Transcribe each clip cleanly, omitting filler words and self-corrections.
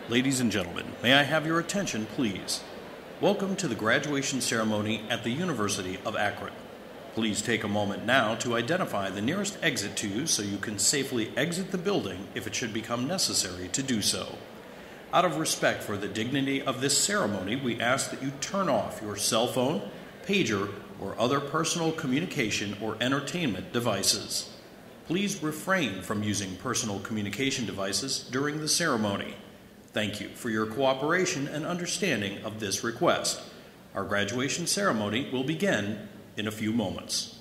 Ladies and gentlemen, may I have your attention, please? Welcome to the graduation ceremony at the University of Akron. Please take a moment now to identify the nearest exit to you so you can safely exit the building if it should become necessary to do so. Out of respect for the dignity of this ceremony, we ask that you turn off your cell phone, pager, or other personal communication or entertainment devices. Please refrain from using personal communication devices during the ceremony. Thank you for your cooperation and understanding of this request. Our graduation ceremony will begin in a few moments.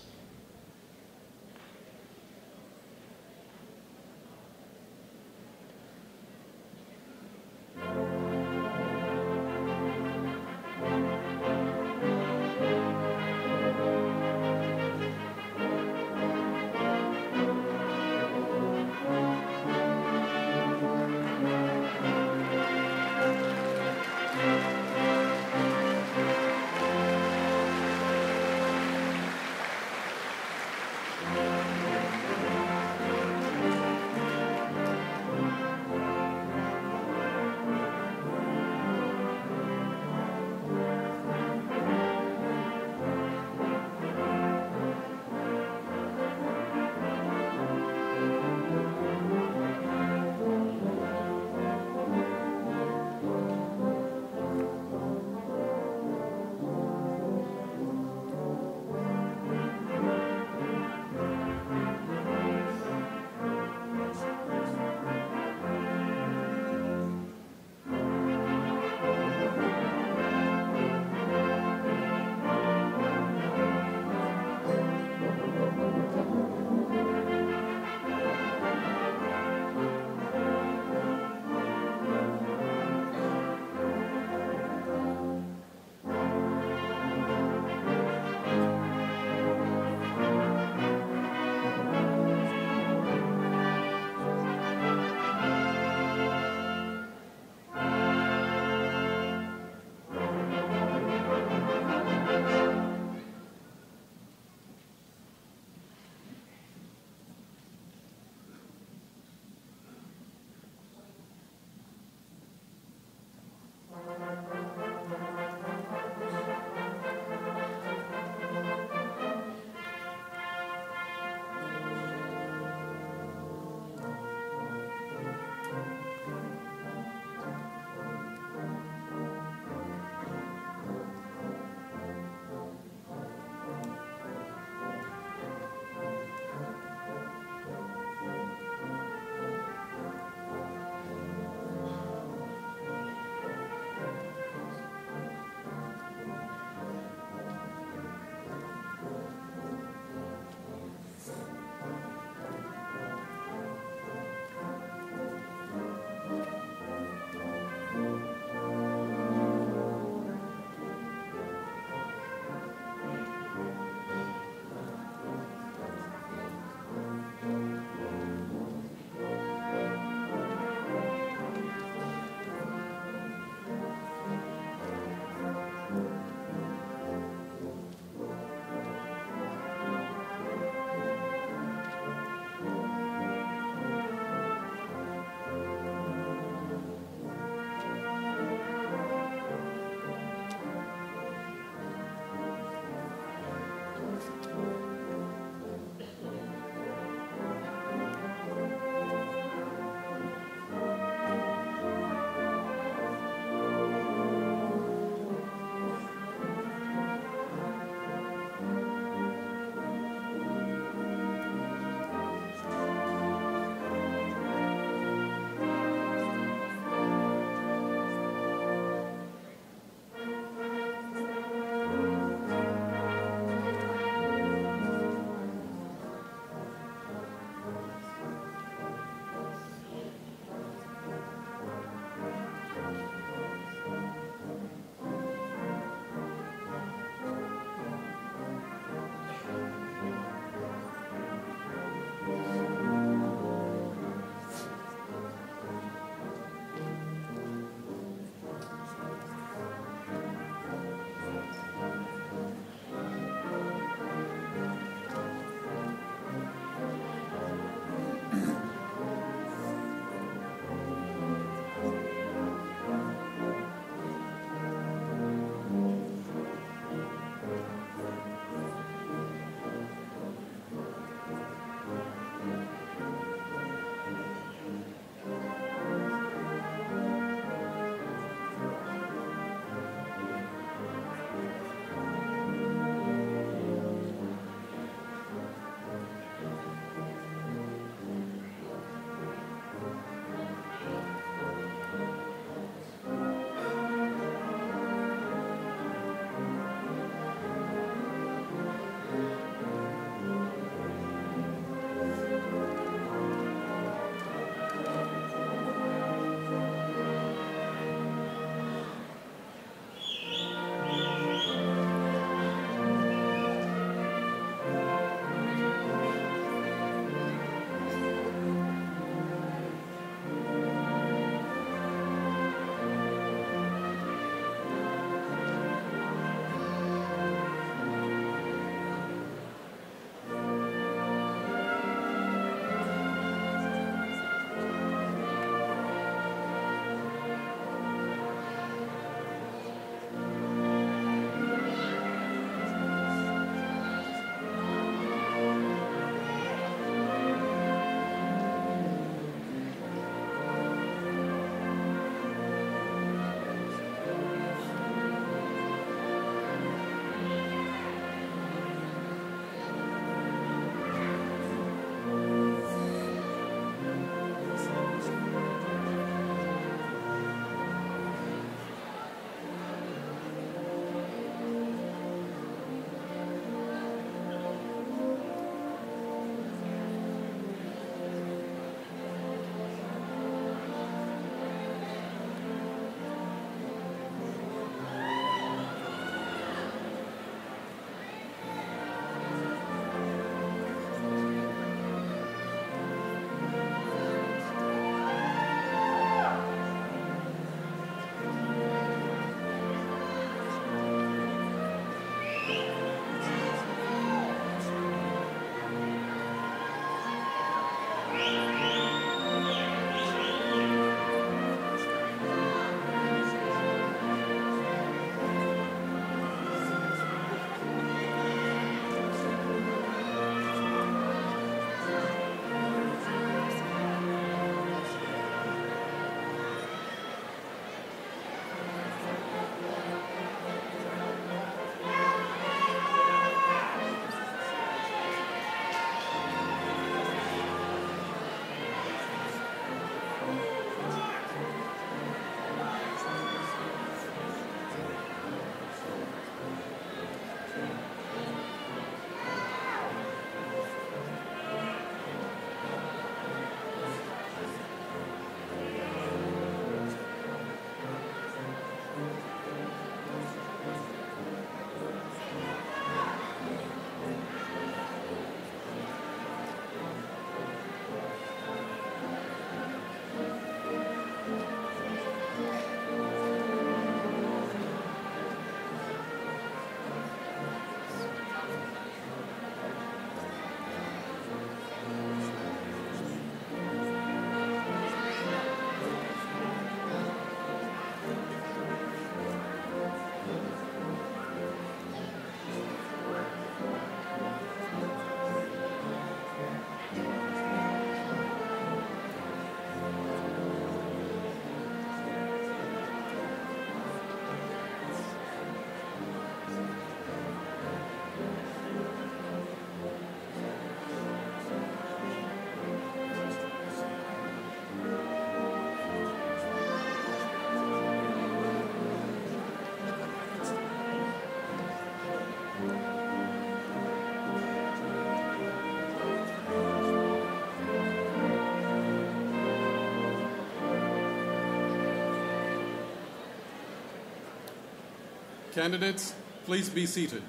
Candidates, please be seated.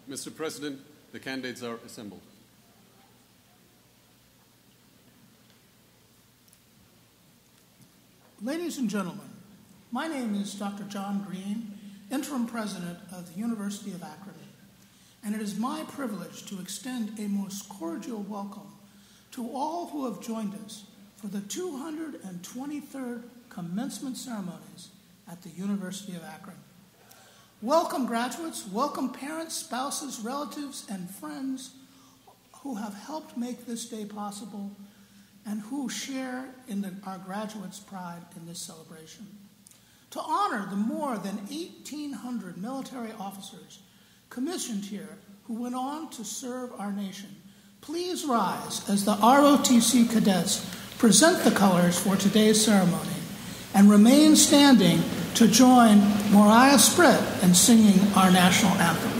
Mr. President, the candidates are assembled. Ladies and gentlemen, my name is Dr. John Green, Interim President of the University of Akron, and it is my privilege to extend a most cordial welcome to all who have joined us for the 223rd commencement ceremonies at the University of Akron. Welcome graduates, welcome parents, spouses, relatives, and friends who have helped make this day possible and who share in our graduates' pride in this celebration. To honor the more than 1,800 military officers commissioned here who went on to serve our nation, please rise as the ROTC cadets present the colors for today's ceremony and remain standing to join Moriah Spritt in singing our national anthem.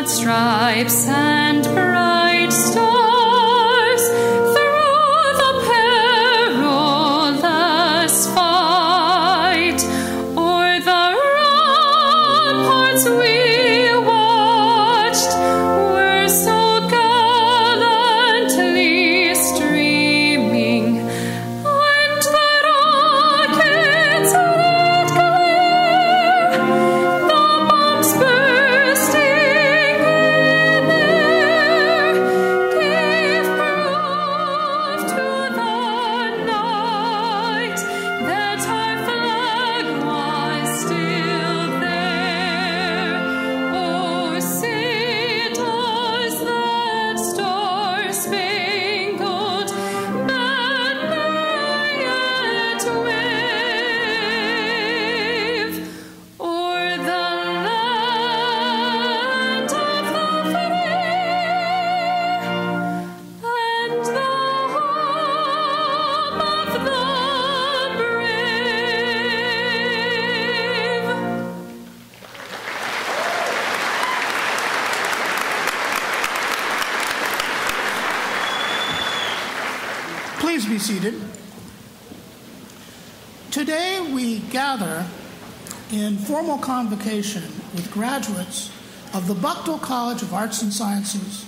Stripes and bright stars through the perilous fight, o'er the ramparts we watched were so gallantly streaming, and the rockets lit glare, the bombs bursting Please be seated. Today we gather in formal convocation with graduates of the Bucknell College of Arts and Sciences,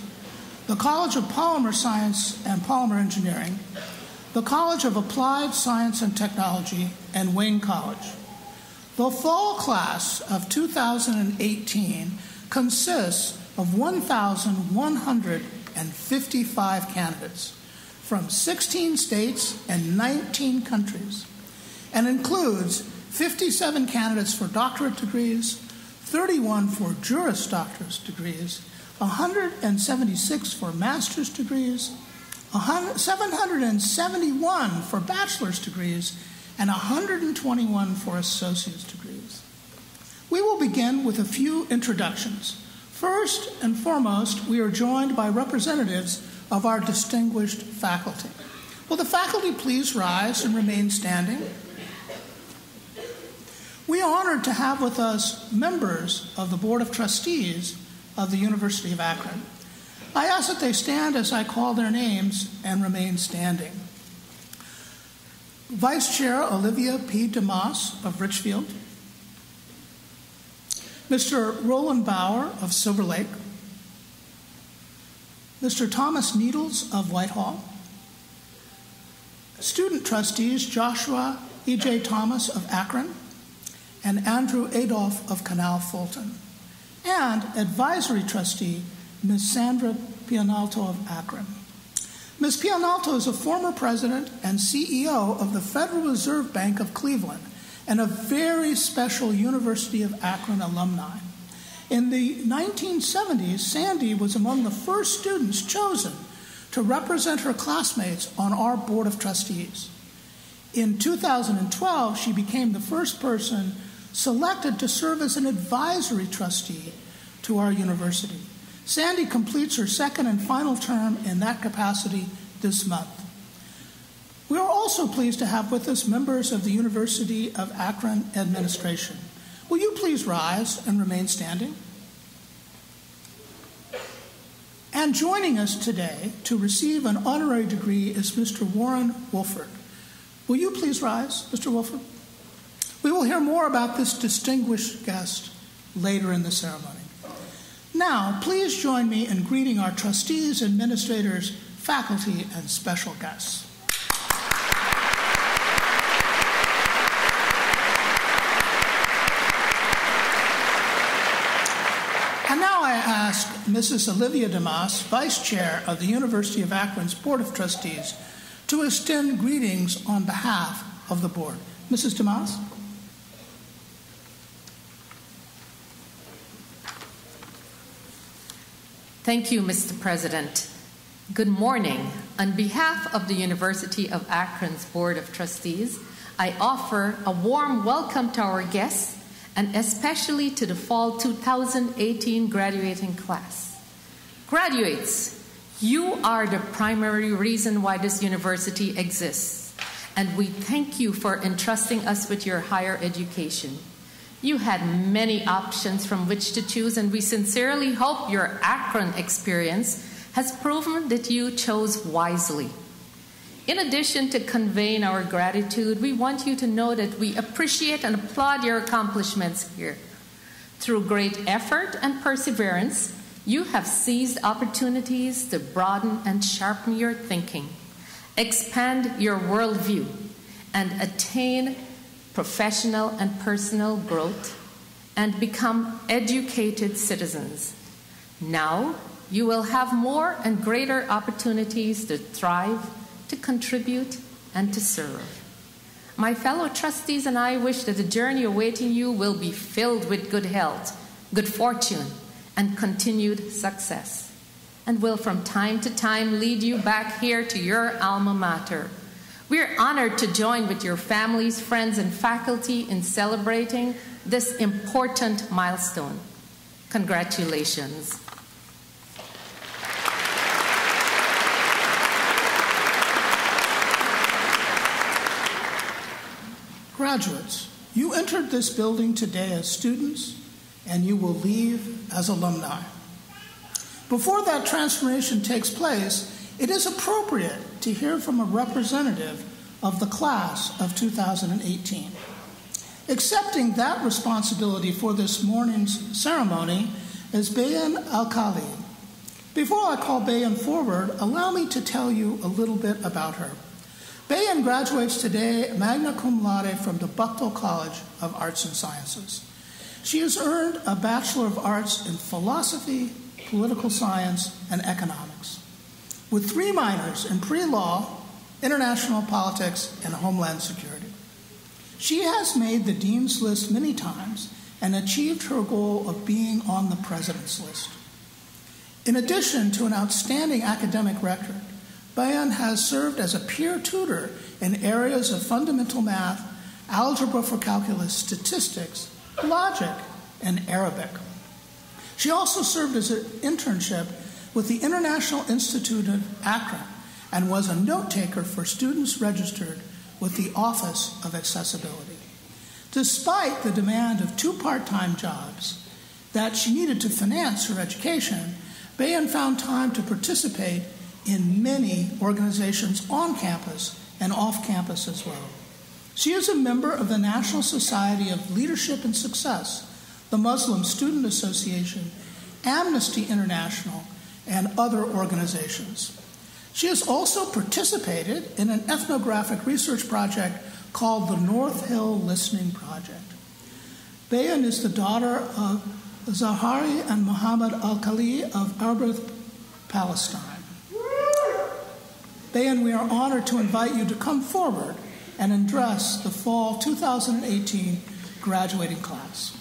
the College of Polymer Science and Polymer Engineering, the College of Applied Science and Technology, and Wayne College. The fall class of 2018 consists of 1,155 candidates from 16 states and 19 countries, and includes 57 candidates for doctorate degrees, 31 for Juris Doctorate degrees, 176 for master's degrees, 771 for bachelor's degrees, and 121 for associate's degrees. We will begin with a few introductions. First and foremost, we are joined by representatives of our distinguished faculty. Will the faculty please rise and remain standing? We are honored to have with us members of the Board of Trustees of the University of Akron. I ask that they stand as I call their names and remain standing. Vice Chair Olivia P. DeMoss of Richfield, Mr. Roland Bauer of Silver Lake, Mr. Thomas Needles of Whitehall, Student Trustees Joshua E.J. Thomas of Akron and Andrew Adolph of Canal Fulton, and Advisory Trustee Ms. Sandra Pianalto of Akron. Ms. Pianalto is a former president and CEO of the Federal Reserve Bank of Cleveland and a very special University of Akron alumni. In the 1970s, Sandy was among the first students chosen to represent her classmates on our Board of Trustees. In 2012, she became the first person selected to serve as an advisory trustee to our university. Sandy completes her second and final term in that capacity this month. We are also pleased to have with us members of the University of Akron administration. Will you please rise and remain standing? And joining us today to receive an honorary degree is Mr. Warren Wolford. Will you please rise, Mr. Wolford? We will hear more about this distinguished guest later in the ceremony. Now, please join me in greeting our trustees, administrators, faculty, and special guests. And now I ask Mrs. Olivia DeMoss, Vice Chair of the University of Akron's Board of Trustees, to extend greetings on behalf of the board. Mrs. DeMoss? Thank you, Mr. President. Good morning. On behalf of the University of Akron's Board of Trustees, I offer a warm welcome to our guests and especially to the fall 2018 graduating class. Graduates, you are the primary reason why this university exists, and we thank you for entrusting us with your higher education. You had many options from which to choose, and we sincerely hope your Akron experience has proven that you chose wisely. In addition to conveying our gratitude, we want you to know that we appreciate and applaud your accomplishments here. Through great effort and perseverance, you have seized opportunities to broaden and sharpen your thinking, expand your worldview, and attain professional and personal growth, and become educated citizens. Now, you will have more and greater opportunities to thrive, to contribute, and to serve. My fellow trustees and I wish that the journey awaiting you will be filled with good health, good fortune, and continued success, and will from time to time lead you back here to your alma mater. We are honored to join with your families, friends, and faculty in celebrating this important milestone. Congratulations. Graduates, you entered this building today as students, and you will leave as alumni. Before that transformation takes place, it is appropriate to hear from a representative of the class of 2018. Accepting that responsibility for this morning's ceremony is Bayan Al-Khali. Before I call Bayan forward, allow me to tell you a little bit about her. Bayan graduates today magna cum laude from the Buchtel College of Arts and Sciences. She has earned a Bachelor of Arts in Philosophy, Political Science, and Economics, with 3 minors in pre-law, international politics, and homeland security. She has made the Dean's List many times and achieved her goal of being on the President's List. In addition to an outstanding academic record, Bayan has served as a peer tutor in areas of fundamental math, algebra for calculus, statistics, logic, and Arabic. She also served as an internship with the International Institute of Akron and was a note taker for students registered with the Office of Accessibility. Despite the demand of 2 part-time jobs that she needed to finance her education, Bayan found time to participate in many organizations on campus and off campus as well. She is a member of the National Society of Leadership and Success, the Muslim Student Association, Amnesty International, and other organizations. She has also participated in an ethnographic research project called the North Hill Listening Project. Bayan is the daughter of Zahari and Muhammad Al-Khali of Arbeth, Palestine. Bayan, we are honored to invite you to come forward and address the fall 2018 graduating class.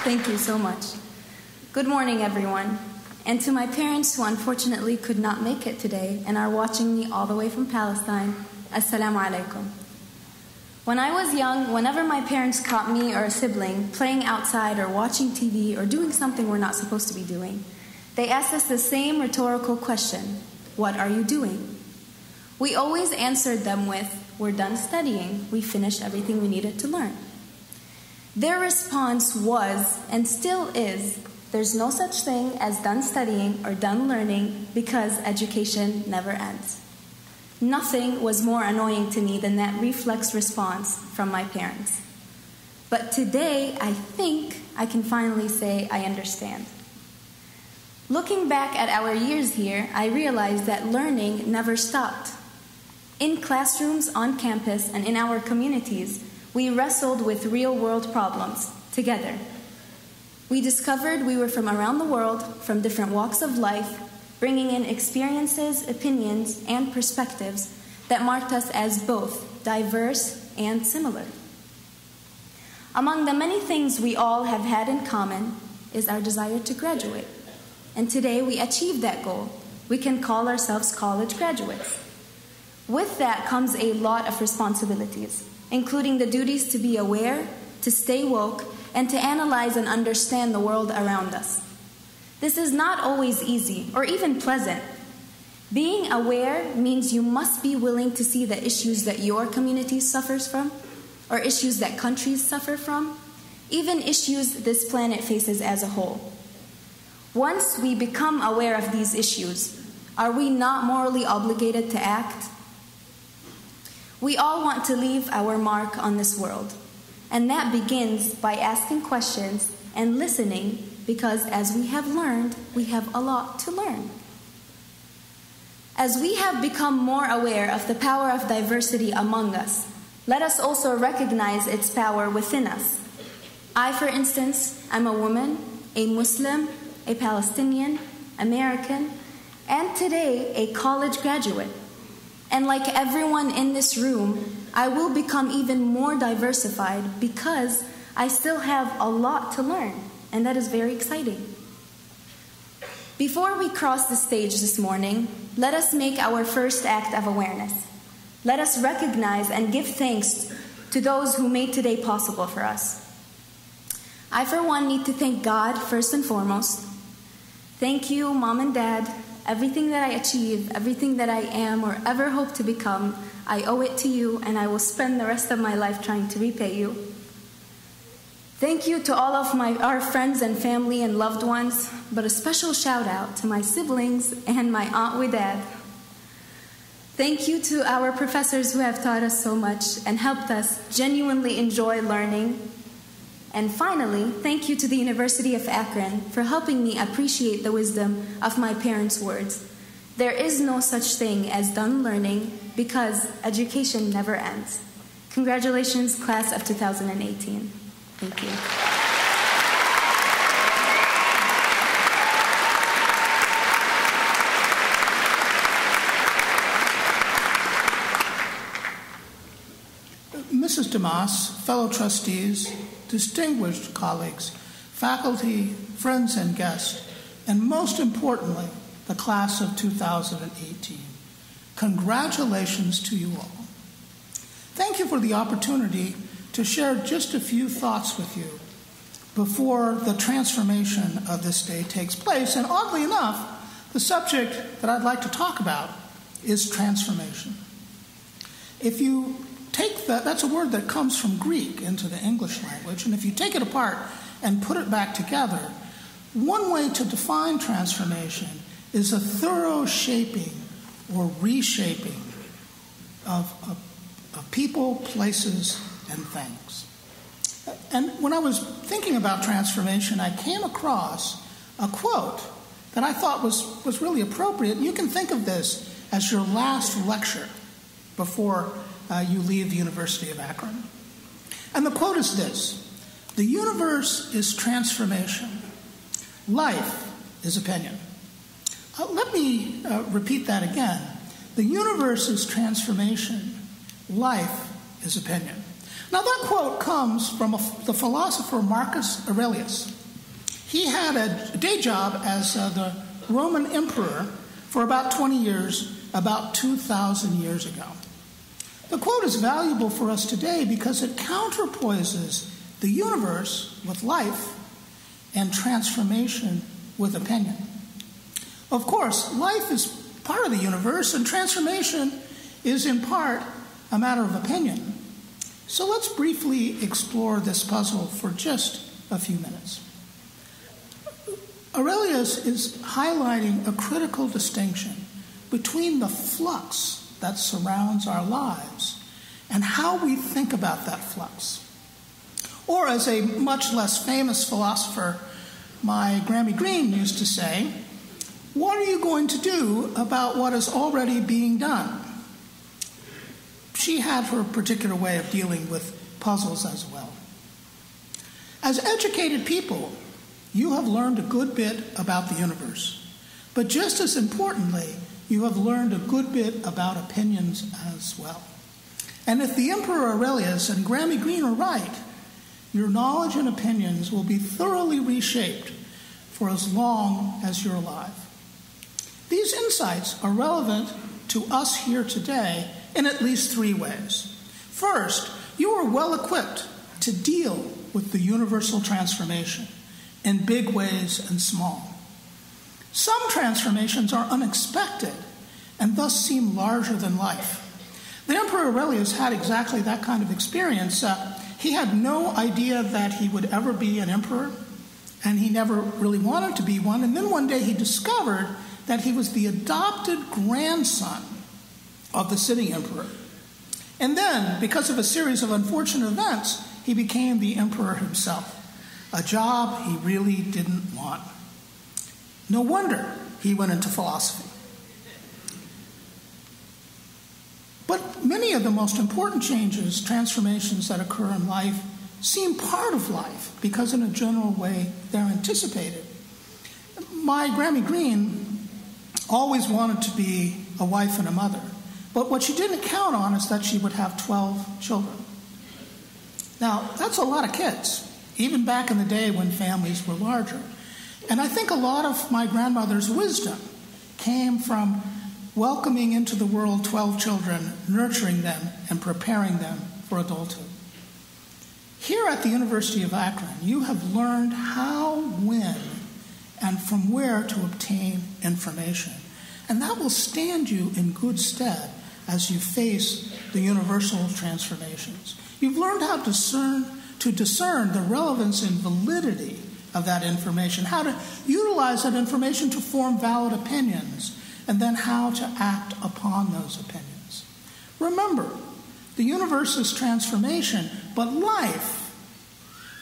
Thank you so much. Good morning, everyone. And to my parents who unfortunately could not make it today and are watching me all the way from Palestine, Assalamu alaikum. When I was young, whenever my parents caught me or a sibling playing outside or watching TV or doing something we're not supposed to be doing, they asked us the same rhetorical question: what are you doing? We always answered them with, we're done studying, we finished everything we needed to learn. Their response was, and still is, there's no such thing as done studying or done learning because education never ends. Nothing was more annoying to me than that reflex response from my parents. But today, I think I can finally say I understand. Looking back at our years here, I realized that learning never stopped. In classrooms, on campus, and in our communities, we wrestled with real-world problems together. We discovered we were from around the world, from different walks of life, bringing in experiences, opinions, and perspectives that marked us as both diverse and similar. Among the many things we all have had in common is our desire to graduate. And today we achieved that goal. We can call ourselves college graduates. With that comes a lot of responsibilities, including the duties to be aware, to stay woke, and to analyze and understand the world around us. This is not always easy or even pleasant. Being aware means you must be willing to see the issues that your community suffers from, or issues that countries suffer from, even issues this planet faces as a whole. Once we become aware of these issues, are we not morally obligated to act? We all want to leave our mark on this world, and that begins by asking questions and listening, because as we have learned, we have a lot to learn. As we have become more aware of the power of diversity among us, let us also recognize its power within us. I, for instance, am a woman, a Muslim, a Palestinian, American, and today a college graduate. And like everyone in this room, I will become even more diversified because I still have a lot to learn, and that is very exciting. Before we cross the stage this morning, let us make our first act of awareness. Let us recognize and give thanks to those who made today possible for us. I, for one, need to thank God first and foremost. Thank you, Mom and Dad. Everything that I achieve, everything that I am or ever hope to become, I owe it to you, and I will spend the rest of my life trying to repay you. Thank you to all of our friends and family and loved ones, but a special shout out to my siblings and my Aunt Widad. Thank you to our professors who have taught us so much and helped us genuinely enjoy learning. And finally, thank you to the University of Akron for helping me appreciate the wisdom of my parents' words. There is no such thing as done learning because education never ends. Congratulations, class of 2018. Thank you. Mrs. Damas, fellow trustees, distinguished colleagues, faculty, friends, and guests, and most importantly, the class of 2018. Congratulations to you all. Thank you for the opportunity to share just a few thoughts with you. before the transformation of this day takes place. And oddly enough, the subject that I'd like to talk about is transformation. If you take that's a word that comes from Greek into the English language, and if you take it apart and put it back together, one way to define transformation is a thorough shaping or reshaping of people, places, and things. And when I was thinking about transformation, I came across a quote that I thought was really appropriate. You can think of this as your last lecture before you leave the University of Akron. And the quote is this: "The universe is transformation. Life is opinion." Let me repeat that again. The universe is transformation. Life is opinion. Now that quote comes from the philosopher Marcus Aurelius. He had a day job as the Roman emperor for about 20 years, about 2,000 years ago. The quote is valuable for us today because it counterpoises the universe with life and transformation with opinion. Of course, life is part of the universe, and transformation is in part a matter of opinion. So let's briefly explore this puzzle for just a few minutes. Aurelius is highlighting a critical distinction between the flux that surrounds our lives and how we think about that flux. Or, as a much less famous philosopher, my Grammy Green, used to say, what are you going to do about what is already being done? She had her particular way of dealing with puzzles as well. As educated people, you have learned a good bit about the universe. But just as importantly, you have learned a good bit about opinions as well. And if the Emperor Aurelius and Grammy Green are right, your knowledge and opinions will be thoroughly reshaped for as long as you're alive. These insights are relevant to us here today in at least three ways. First, you are well equipped to deal with the universal transformation in big ways and small. Some transformations are unexpected and thus seem larger than life. The Emperor Aurelius had exactly that kind of experience. He had no idea that he would ever be an emperor, and he never really wanted to be one. And then one day he discovered that he was the adopted grandson of the sitting emperor. And then, because of a series of unfortunate events, he became the emperor himself, a job he really didn't want. No wonder he went into philosophy. But many of the most important changes, transformations that occur in life, seem part of life because in a general way they're anticipated. My Grammy Green always wanted to be a wife and a mother, but what she didn't count on is that she would have 12 children. Now, that's a lot of kids, even back in the day when families were larger. And I think a lot of my grandmother's wisdom came from welcoming into the world 12 children, nurturing them, and preparing them for adulthood. Here at the University of Akron, you have learned how, when, and from where to obtain information. And that will stand you in good stead as you face the universal transformations. You've learned how to discern the relevance and validity of that information, how to utilize that information to form valid opinions, and then how to act upon those opinions. Remember, the universe is transformation, but life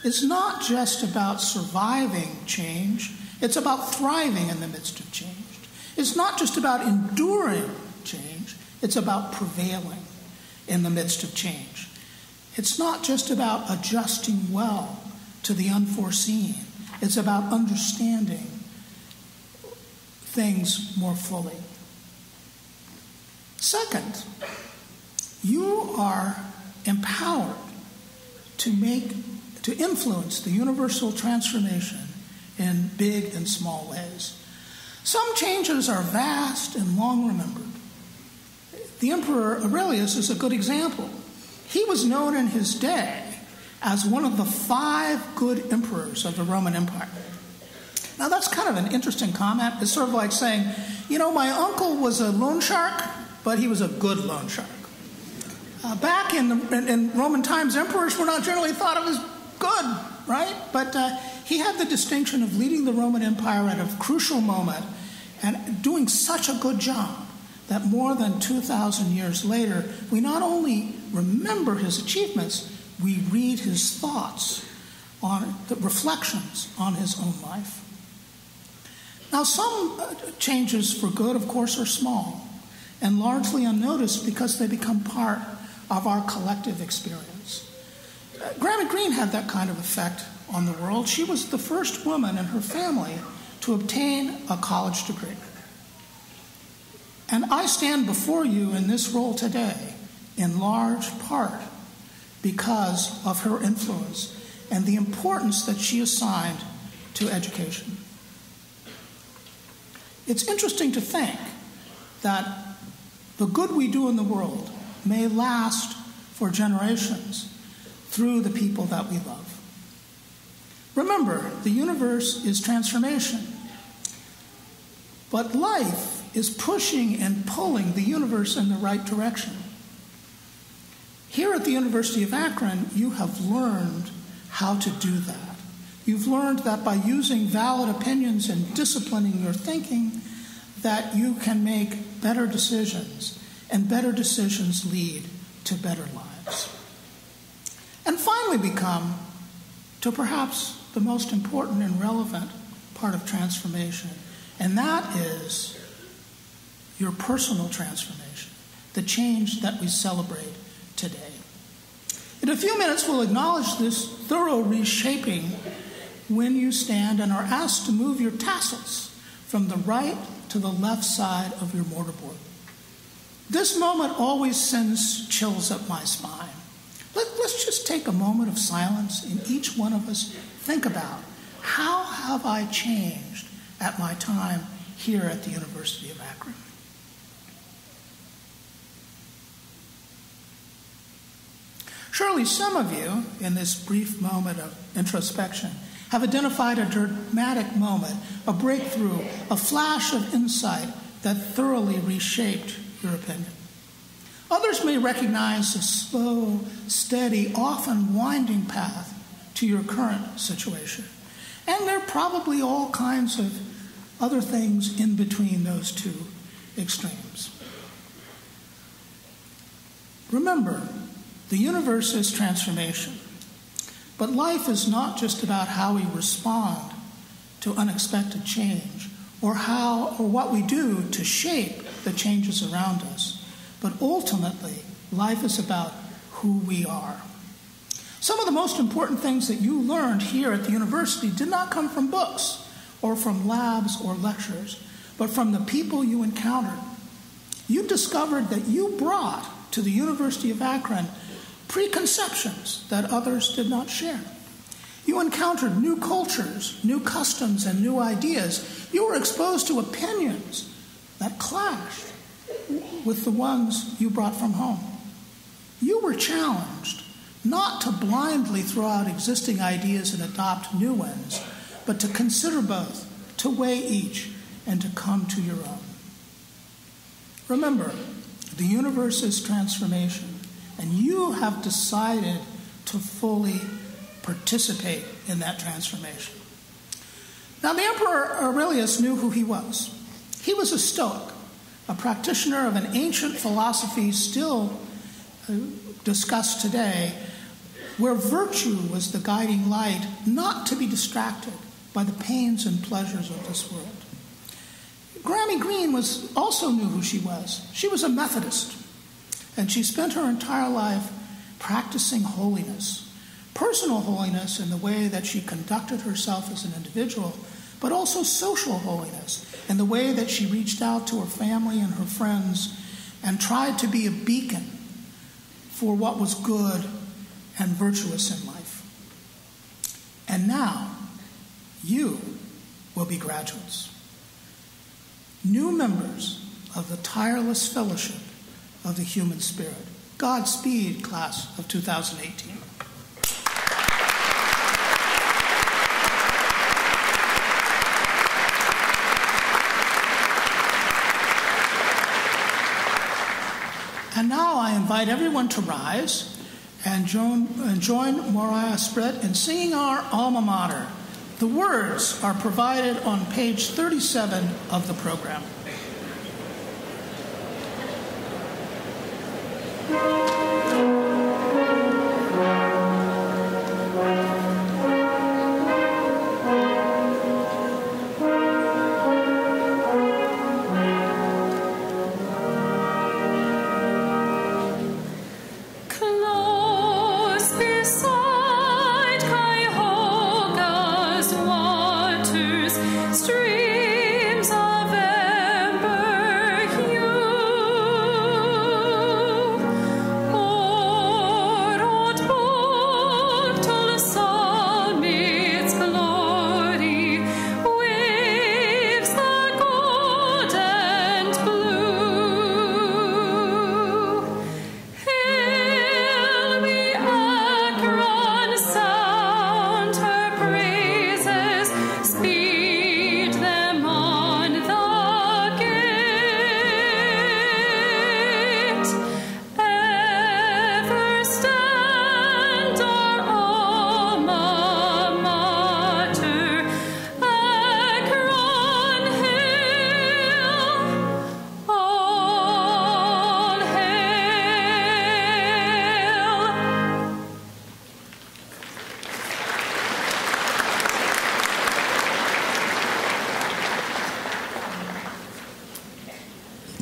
is not just about surviving change, it's about thriving in the midst of change. It's not just about enduring change, it's about prevailing in the midst of change. It's not just about adjusting well to the unforeseen, it's about understanding things more fully. Second, you are empowered to influence the universal transformation in big and small ways. Some changes are vast and long remembered. The Emperor Aurelius is a good example. He was known in his day as one of the 5 good emperors of the Roman Empire. Now, that's kind of an interesting comment. It's sort of like saying, my uncle was a loan shark, but he was a good loan shark. Back in Roman times, emperors were not generally thought of as good, right? But he had the distinction of leading the Roman Empire at a crucial moment and doing such a good job that more than 2,000 years later, we not only remember his achievements, we read his thoughts on the reflections on his own life. Now, some changes for good, of course, are small and largely unnoticed because they become part of our collective experience. Grammy Greene had that kind of effect on the world. She was the first woman in her family to obtain a college degree. And I stand before you in this role today in large part because of her influence and the importance that she assigned to education. It's interesting to think that the good we do in the world may last for generations through the people that we love. Remember, the universe is transformation, but life is pushing and pulling the universe in the right direction. Here at the University of Akron, you have learned how to do that. You've learned that by using valid opinions and disciplining your thinking, that you can make better decisions, and better decisions lead to better lives. And finally we come to perhaps the most important and relevant part of transformation, and that is your personal transformation, the change that we celebrate today. In a few minutes, we'll acknowledge this thorough reshaping when you stand and are asked to move your tassels from the right to the left side of your mortarboard. This moment always sends chills up my spine. Let's just take a moment of silence and each one of us think about, how have I changed at my time here at the University of Akron? Surely some of you, in this brief moment of introspection, have identified a dramatic moment, a breakthrough, a flash of insight that thoroughly reshaped your opinion. Others may recognize a slow, steady, often winding path to your current situation. And there are probably all kinds of other things in between those two extremes. Remember, the universe is transformation. But life is not just about how we respond to unexpected change or what we do to shape the changes around us. But ultimately, life is about who we are. Some of the most important things that you learned here at the university did not come from books or from labs or lectures, but from the people you encountered. You discovered that you brought to the University of Akron preconceptions that others did not share. You encountered new cultures, new customs, and new ideas. You were exposed to opinions that clashed with the ones you brought from home. You were challenged not to blindly throw out existing ideas and adopt new ones, but to consider both, to weigh each, and to come to your own. Remember, the universe is transformation, and you have decided to fully participate in that transformation. Now, the Emperor Aurelius knew who he was. He was a Stoic, a practitioner of an ancient philosophy still discussed today, where virtue was the guiding light, not to be distracted by the pains and pleasures of this world. Grammy Greene also knew who she was. She was a Methodist, and she spent her entire life practicing holiness, personal holiness in the way that she conducted herself as an individual, but also social holiness in the way that she reached out to her family and her friends and tried to be a beacon for what was good and virtuous in life. And now, you will be graduates, new members of the tireless fellowship of the human spirit. Godspeed, class of 2018. And now I invite everyone to rise and join Moriah Spread in singing our alma mater. The words are provided on page 37 of the program.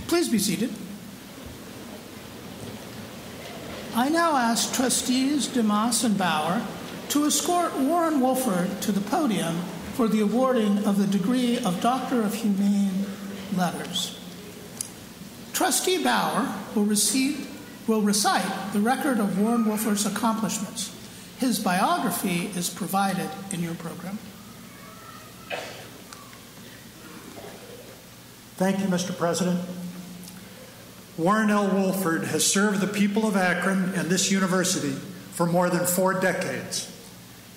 Please be seated. I now ask Trustees Demas and Bauer to escort Warren Wolford to the podium for the awarding of the degree of Doctor of Humane Letters. Trustee Bauer will recite the record of Warren Wolford's accomplishments. His biography is provided in your program. Thank you, Mr. President. Warren L. Wolford has served the people of Akron and this university for more than 4 decades.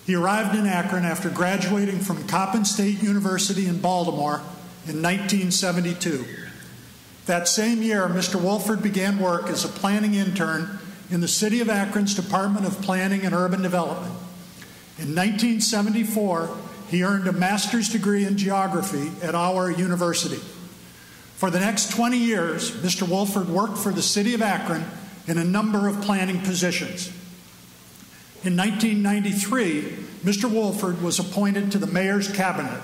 He arrived in Akron after graduating from Coppin State University in Baltimore in 1972. That same year, Mr. Wolford began work as a planning intern in the City of Akron's Department of Planning and Urban Development. In 1974, he earned a master's degree in geography at our university. For the next 20 years, Mr. Wolford worked for the City of Akron in a number of planning positions. In 1993, Mr. Wolford was appointed to the Mayor's Cabinet.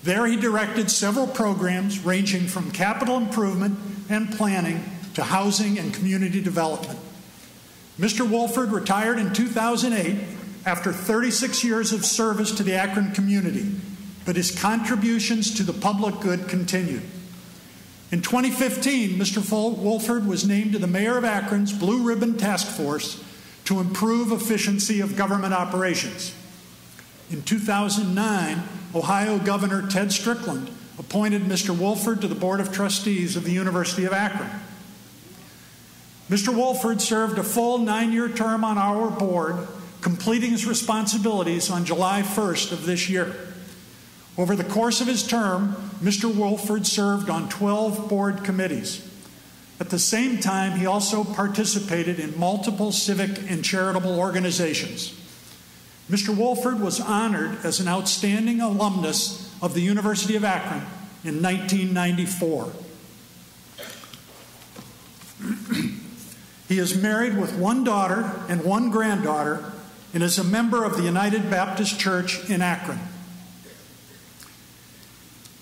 There he directed several programs ranging from capital improvement and planning to housing and community development. Mr. Wolford retired in 2008 after 36 years of service to the Akron community, but his contributions to the public good continued. In 2015, Mr. Wolford was named to the Mayor of Akron's Blue Ribbon Task Force to improve efficiency of government operations. In 2009, Ohio Governor Ted Strickland appointed Mr. Wolford to the Board of Trustees of the University of Akron. Mr. Wolford served a full 9-year term on our board, completing his responsibilities on July 1st of this year. Over the course of his term, Mr. Wolford served on 12 board committees. At the same time, he also participated in multiple civic and charitable organizations. Mr. Wolford was honored as an outstanding alumnus of the University of Akron in 1994. He is married with 1 daughter and 1 granddaughter and is a member of the United Baptist Church in Akron.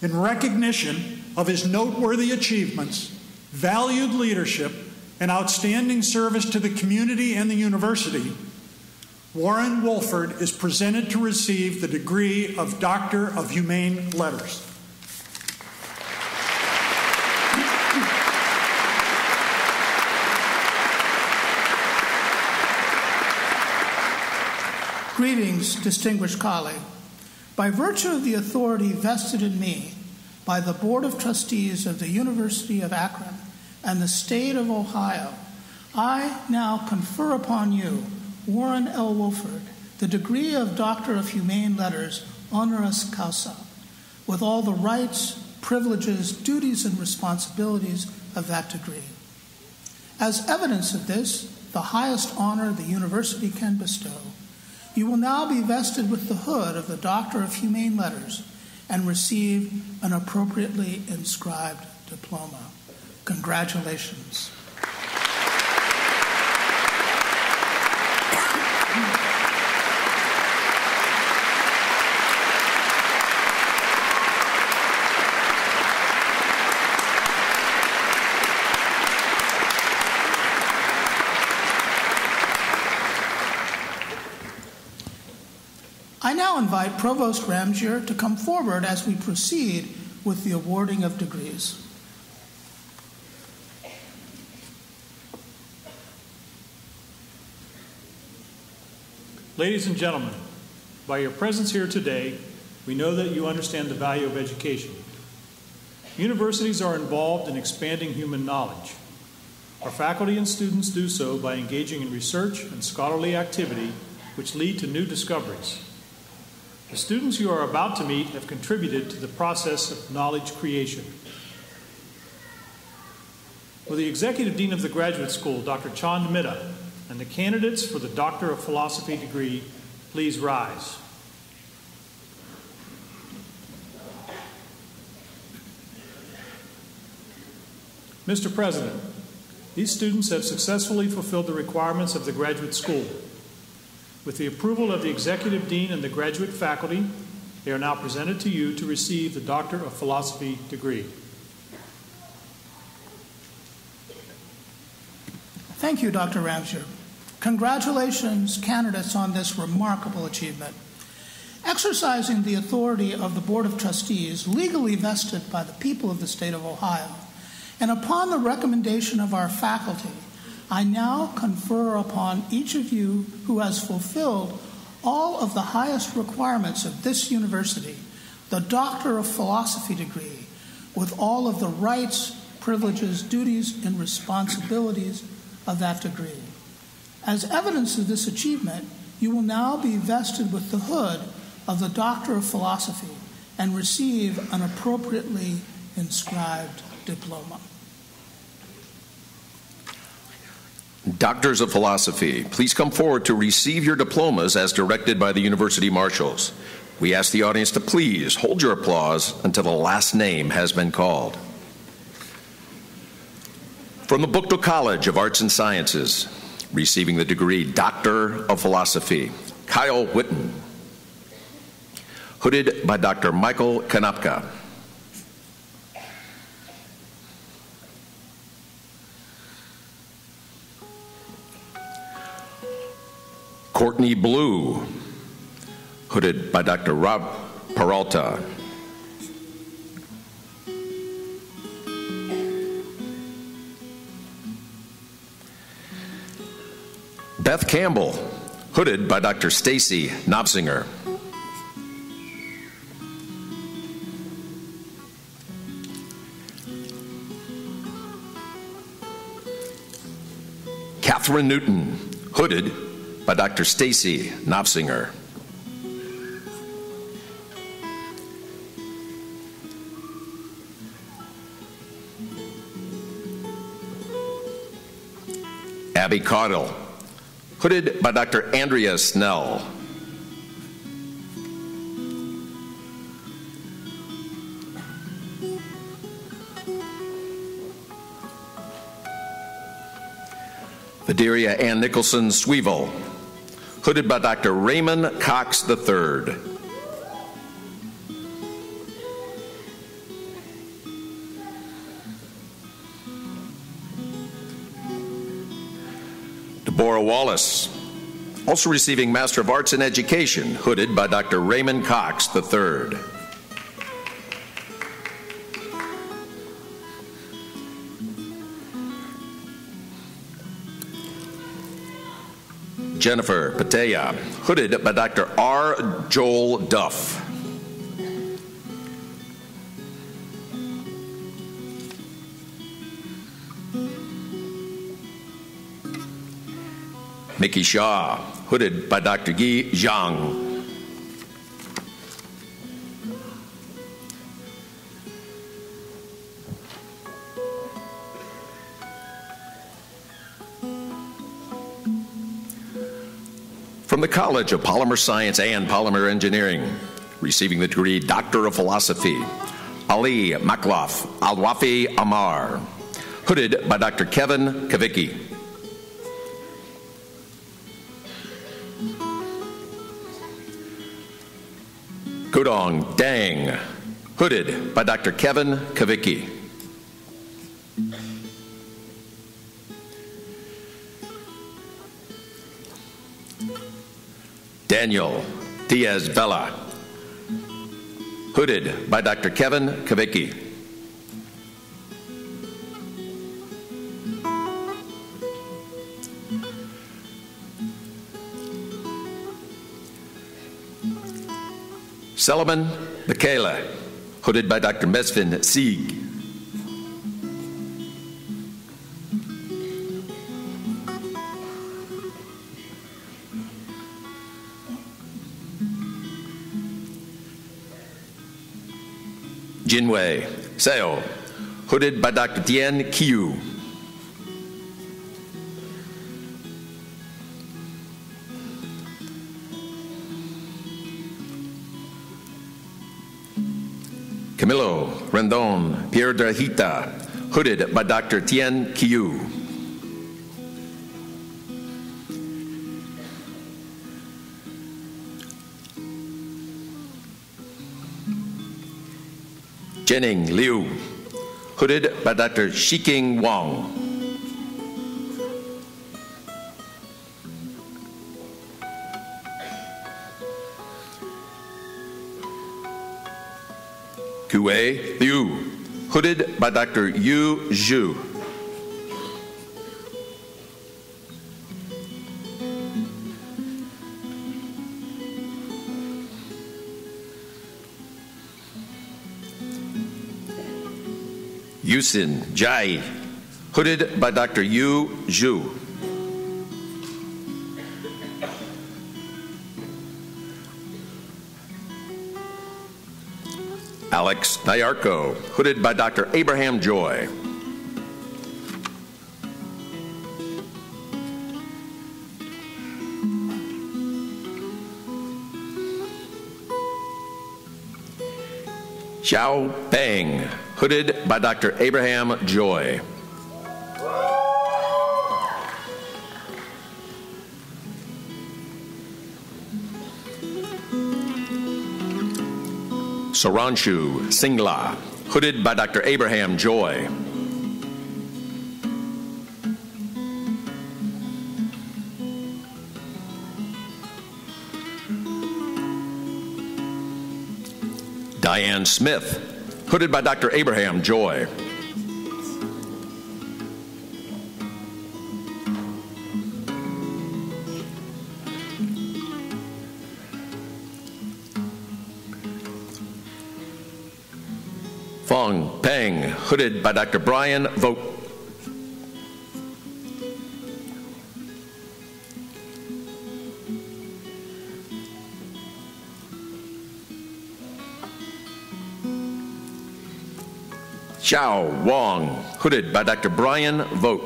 In recognition of his noteworthy achievements, valued leadership, and outstanding service to the community and the university, Warren Wolford is presented to receive the degree of Doctor of Humane Letters. Greetings, distinguished colleague. By virtue of the authority vested in me by the Board of Trustees of the University of Akron and the State of Ohio, I now confer upon you, Warren L. Wolford, the degree of Doctor of Humane Letters, honoris causa, with all the rights, privileges, duties, and responsibilities of that degree. As evidence of this, the highest honor the university can bestow, you will now be vested with the hood of the Doctor of Humane Letters and receive an appropriately inscribed diploma. Congratulations. I now invite Provost Ramsier to come forward as we proceed with the awarding of degrees. Ladies and gentlemen, by your presence here today, we know that you understand the value of education. Universities are involved in expanding human knowledge. Our faculty and students do so by engaging in research and scholarly activity which lead to new discoveries. The students you are about to meet have contributed to the process of knowledge creation. Will the Executive Dean of the Graduate School, Dr. Chand Mitta, and the candidates for the Doctor of Philosophy degree please rise. Mr. President, these students have successfully fulfilled the requirements of the graduate school. With the approval of the Executive Dean and the graduate faculty, they are now presented to you to receive the Doctor of Philosophy degree. Thank you, Dr. Ramsier. Congratulations, candidates, on this remarkable achievement. Exercising the authority of the Board of Trustees, legally vested by the people of the state of Ohio, and upon the recommendation of our faculty, I now confer upon each of you who has fulfilled all of the highest requirements of this university the Doctor of Philosophy degree with all of the rights, privileges, duties, and responsibilities of that degree. As evidence of this achievement, you will now be vested with the hood of the Doctor of Philosophy and receive an appropriately inscribed diploma. Doctors of Philosophy, please come forward to receive your diplomas as directed by the University Marshals. We ask the audience to please hold your applause until the last name has been called. From the Buchtel College of Arts and Sciences, receiving the degree Doctor of Philosophy, Kyle Witten. Hooded by Dr. Michael Kanapka. Courtney Blue, hooded by Dr. Rob Peralta. Beth Campbell, hooded by Dr. Stacy Knopsinger. Catherine Newton, hooded by Dr. Stacy Knopsinger. Abby Caudle, hooded by Dr. Andrea Snell. Vidaria Ann Nicholson Sweevil, hooded by Dr. Raymond Cox III. Deborah Wallace, also receiving Master of Arts in Education, hooded by Dr. Raymond Cox III. Jennifer Patea, hooded by Dr. R. Joel Duff. Mickey Shaw, hooded by Dr. Guy Zhang. From the College of Polymer Science and Polymer Engineering, receiving the degree Doctor of Philosophy, Ali Maklaf Alwafi Amar, hooded by Dr. Kevin Kavicki. Kudong Dang, hooded by Dr. Kevin Kavicki. Daniel Diaz Bella, hooded by Dr. Kevin Kavicki. Solomon Michaela, hooded by Dr. Mesfin Sieg. Jinwei Seo, hooded by Dr. Tien Kiu. Camilo Rendon Piedradita, hooded by Dr. Tien Kiu. Jenning Liu, hooded by Dr. Shiking Wang. Kuei Liu, hooded by Dr. Yu Zhu. Yusin Jai, hooded by Dr. Yu Zhu. Alex Nyarko, hooded by Dr. Abraham Joy. Xiao Peng, hooded by Dr. Abraham Joy. Soranshu Singla, hooded by Dr. Abraham Joy. Diane Smith, hooded by Dr. Abraham Joy. Fong Peng, hooded by Dr. Brian Vogt. Xiao Wang, hooded by Dr. Brian Vogt.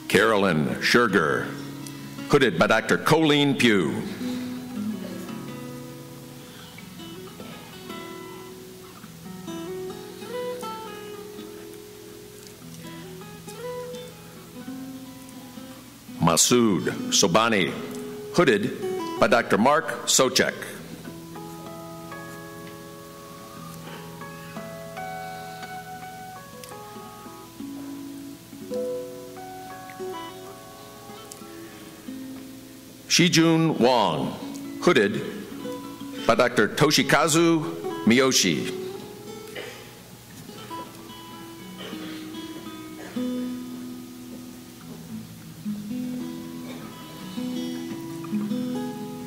Carolyn Scherger, hooded by Dr. Colleen Pugh. Masood Sobani, hooded by Dr. Mark Sochek. Shijun Wang, hooded by Dr. Toshikazu Miyoshi.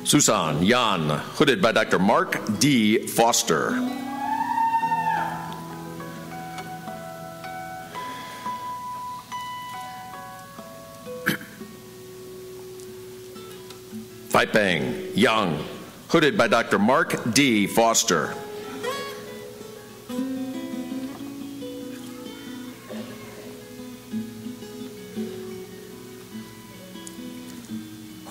Susan Yan, hooded by Dr. Mark D. Foster. Faipeng Yang, hooded by Dr. Mark D. Foster.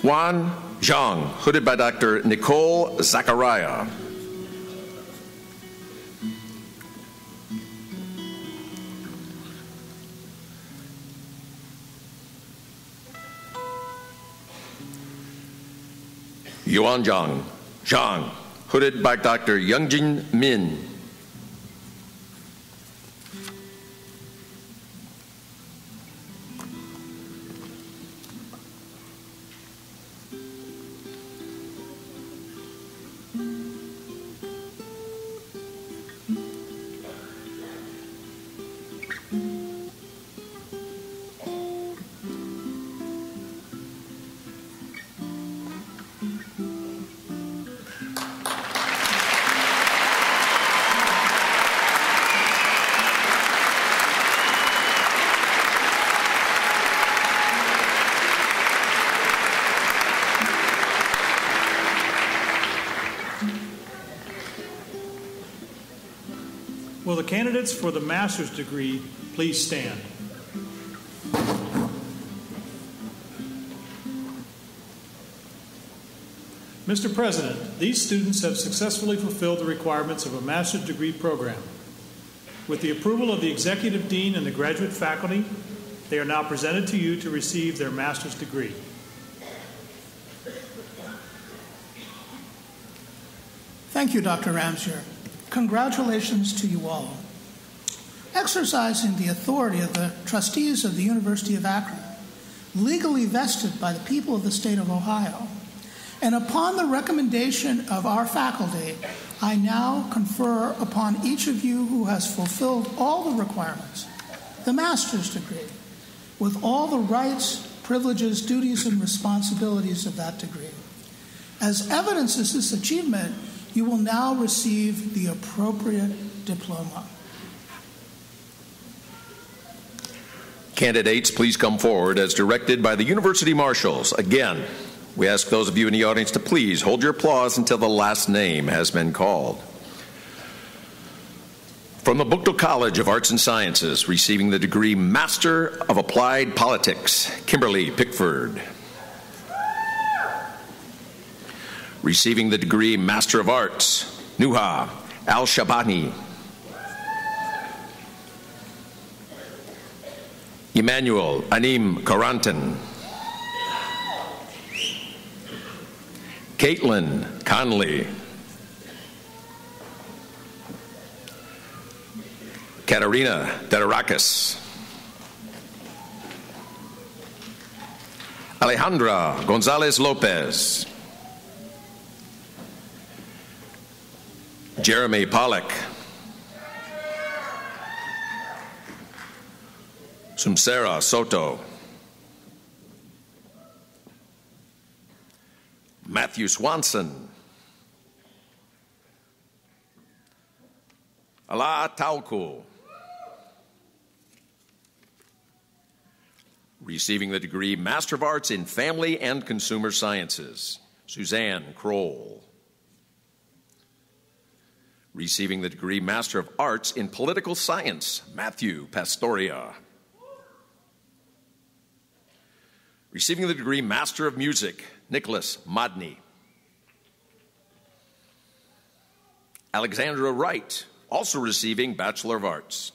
Juan Zhang, hooded by Dr. Nicole Zachariah. Yuan Zhang, hooded by Dr. Youngjin Min. Will the candidates for the master's degree please stand? Mr. President, these students have successfully fulfilled the requirements of a master's degree program. With the approval of the Executive Dean and the graduate faculty, they are now presented to you to receive their master's degree. Thank you, Dr. Ramsier. Congratulations to you all. Exercising the authority of the trustees of the University of Akron, legally vested by the people of the state of Ohio, and upon the recommendation of our faculty, I now confer upon each of you who has fulfilled all the requirements, the master's degree, with all the rights, privileges, duties, and responsibilities of that degree. As evidence of this achievement, you will now receive the appropriate diploma. Candidates, please come forward as directed by the University Marshals. Again, we ask those of you in the audience to please hold your applause until the last name has been called. From the Buchtel College of Arts and Sciences, receiving the degree Master of Applied Politics, Kimberly Pickford. Receiving the degree Master of Arts, Nuha Al-Shabani. Emmanuel Anim Karantan. Caitlin Conley. Katerina Dedarakis. Alejandra Gonzalez Lopez. Jeremy Pollack. Sumsera Soto. Matthew Swanson. Ala Tauku. Receiving the degree Master of Arts in Family and Consumer Sciences, Suzanne Kroll. Receiving the degree Master of Arts in Political Science, Matthew Pastoria. Receiving the degree Master of Music, Nicholas Modney. Alexandra Wright, also receiving Bachelor of Arts.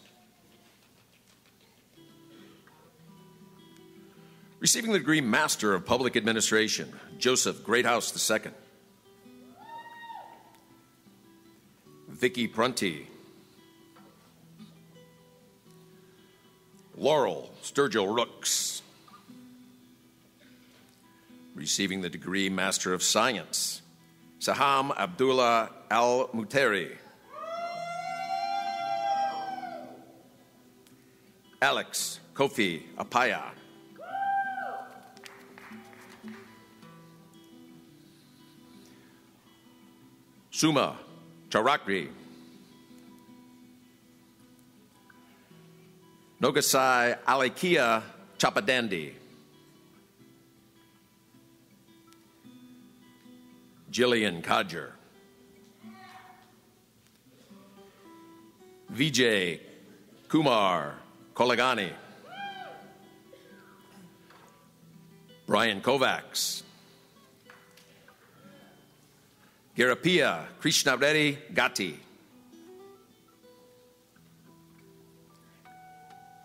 Receiving the degree Master of Public Administration, Joseph Greathouse II. Vicky Prunty. Laurel Sturgill Rooks. Receiving the degree Master of Science, Saham Abdullah Al-Muteri. Alex Kofi Apaya. Suma Charakri. Nogasai Alekia Chapadandi. Jillian Kodger. Vijay Kumar Kolagani. Brian Kovacs. Girapia Krishna Reddy Gatti.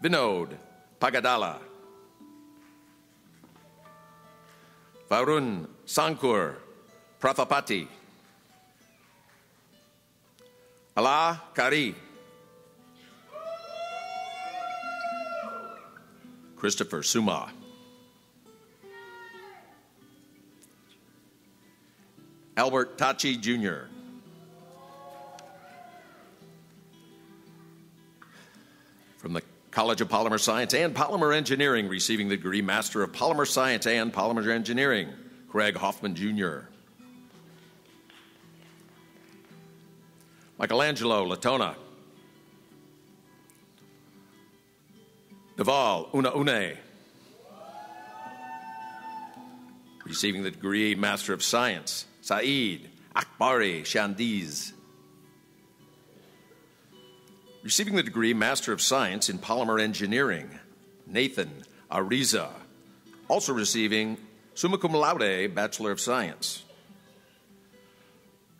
Vinod Pagadala. Varun Sankur Prathapati. Allah Kari. Christopher Suma. Albert Tachi Jr. From the College of Polymer Science and Polymer Engineering, receiving the degree Master of Polymer Science and Polymer Engineering, Craig Hoffman Jr. Michelangelo Latona. Deval Une. Receiving the degree Master of Science, Saeed Akbari Shandiz. Receiving the degree Master of Science in Polymer Engineering, Nathan Ariza. Also receiving summa cum laude Bachelor of Science.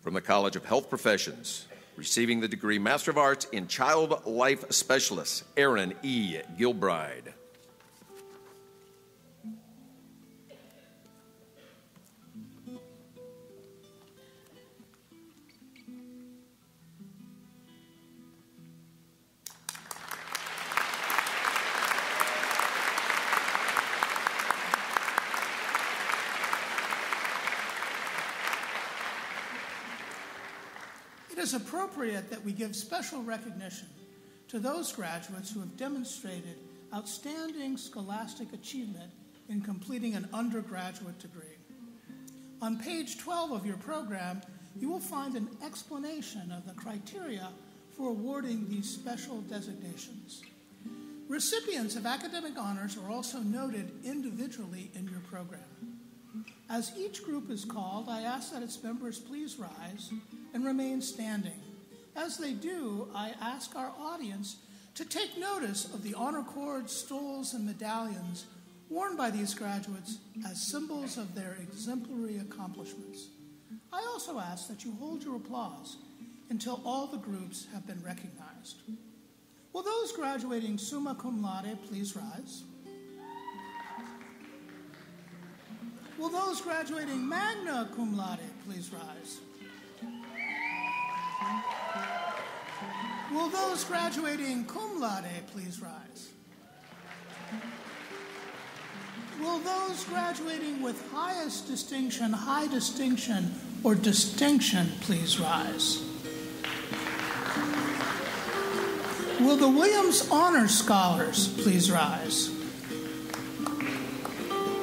From the College of Health Professions, receiving the degree Master of Arts in Child Life Specialist, Aaron E. Gilbride. It is appropriate that we give special recognition to those graduates who have demonstrated outstanding scholastic achievement in completing an undergraduate degree. On page 12 of your program, you will find an explanation of the criteria for awarding these special designations. Recipients of academic honors are also noted individually in your program. As each group is called, I ask that its members please rise and remain standing. As they do, I ask our audience to take notice of the honor cords, stoles, and medallions worn by these graduates as symbols of their exemplary accomplishments. I also ask that you hold your applause until all the groups have been recognized. Will those graduating summa cum laude please rise? Will those graduating magna cum laude please rise? Will those graduating cum laude please rise? Will those graduating with highest distinction, high distinction, or distinction please rise? Will the Williams Honor Scholars please rise?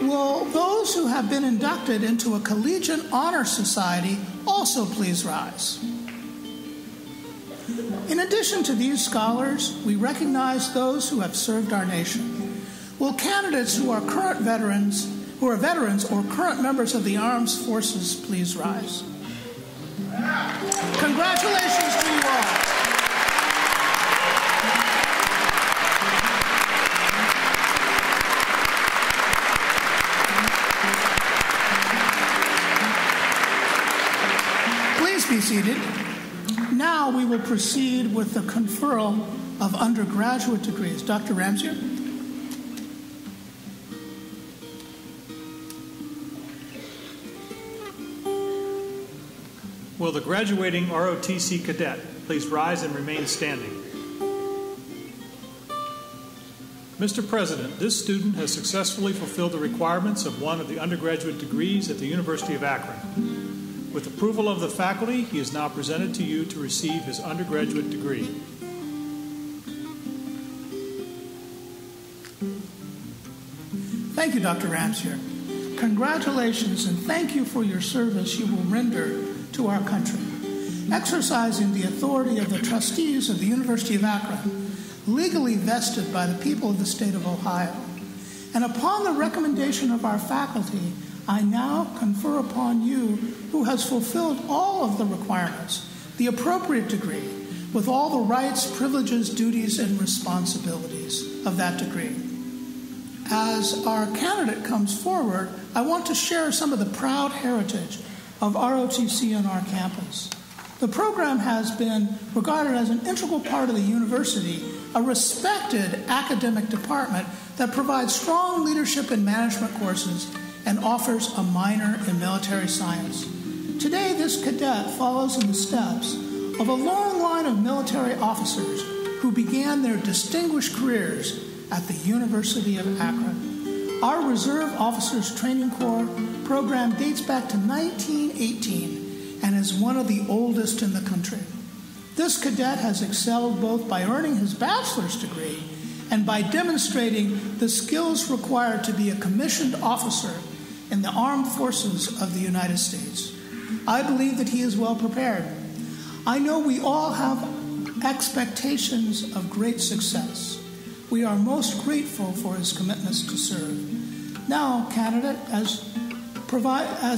Will those who have been inducted into a Collegiate Honor Society also please rise? In addition to these scholars, we recognize those who have served our nation. Will candidates who are veterans or current members of the armed forces please rise? Congratulations to you all. Be seated. Now we will proceed with the conferral of undergraduate degrees. Dr. Ramsier. Will the graduating ROTC cadet please rise and remain standing? Mr. President, this student has successfully fulfilled the requirements of one of the undergraduate degrees at the University of Akron. With approval of the faculty, he is now presented to you to receive his undergraduate degree. Thank you, Dr. Ramsier. Congratulations and thank you for your service you will render to our country. Exercising the authority of the trustees of the University of Akron, legally vested by the people of the state of Ohio, and upon the recommendation of our faculty, I now confer upon you, who has fulfilled all of the requirements, the appropriate degree, with all the rights, privileges, duties, and responsibilities of that degree. As our candidate comes forward, I want to share some of the proud heritage of ROTC on our campus. The program has been regarded as an integral part of the university, a respected academic department that provides strong leadership and management courses and offers a minor in military science. Today, this cadet follows in the steps of a long line of military officers who began their distinguished careers at the University of Akron. Our Reserve Officers Training Corps program dates back to 1918 and is one of the oldest in the country. This cadet has excelled both by earning his bachelor's degree and by demonstrating the skills required to be a commissioned officer in the armed forces of the United States. I believe that he is well prepared. I know we all have expectations of great success. We are most grateful for his commitments to serve. Now, candidate, as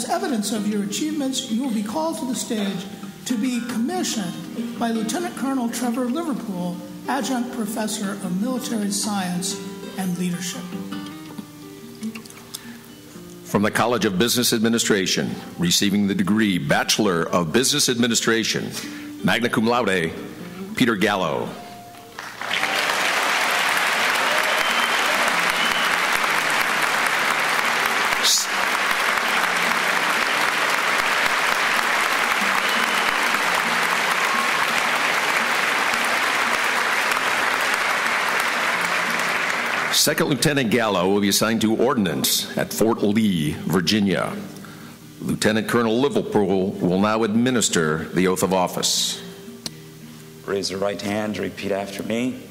evidence of your achievements, you will be called to the stage to be commissioned by Lieutenant Colonel Trevor Liverpool, Adjunct Professor of Military Science and Leadership. From the College of Business Administration, receiving the degree Bachelor of Business Administration, magna cum laude, Peter Gallo. Second Lieutenant Gallo will be assigned to Ordnance at Fort Lee, Virginia. Lieutenant Colonel Liverpool will now administer the oath of office. Raise your right hand, repeat after me.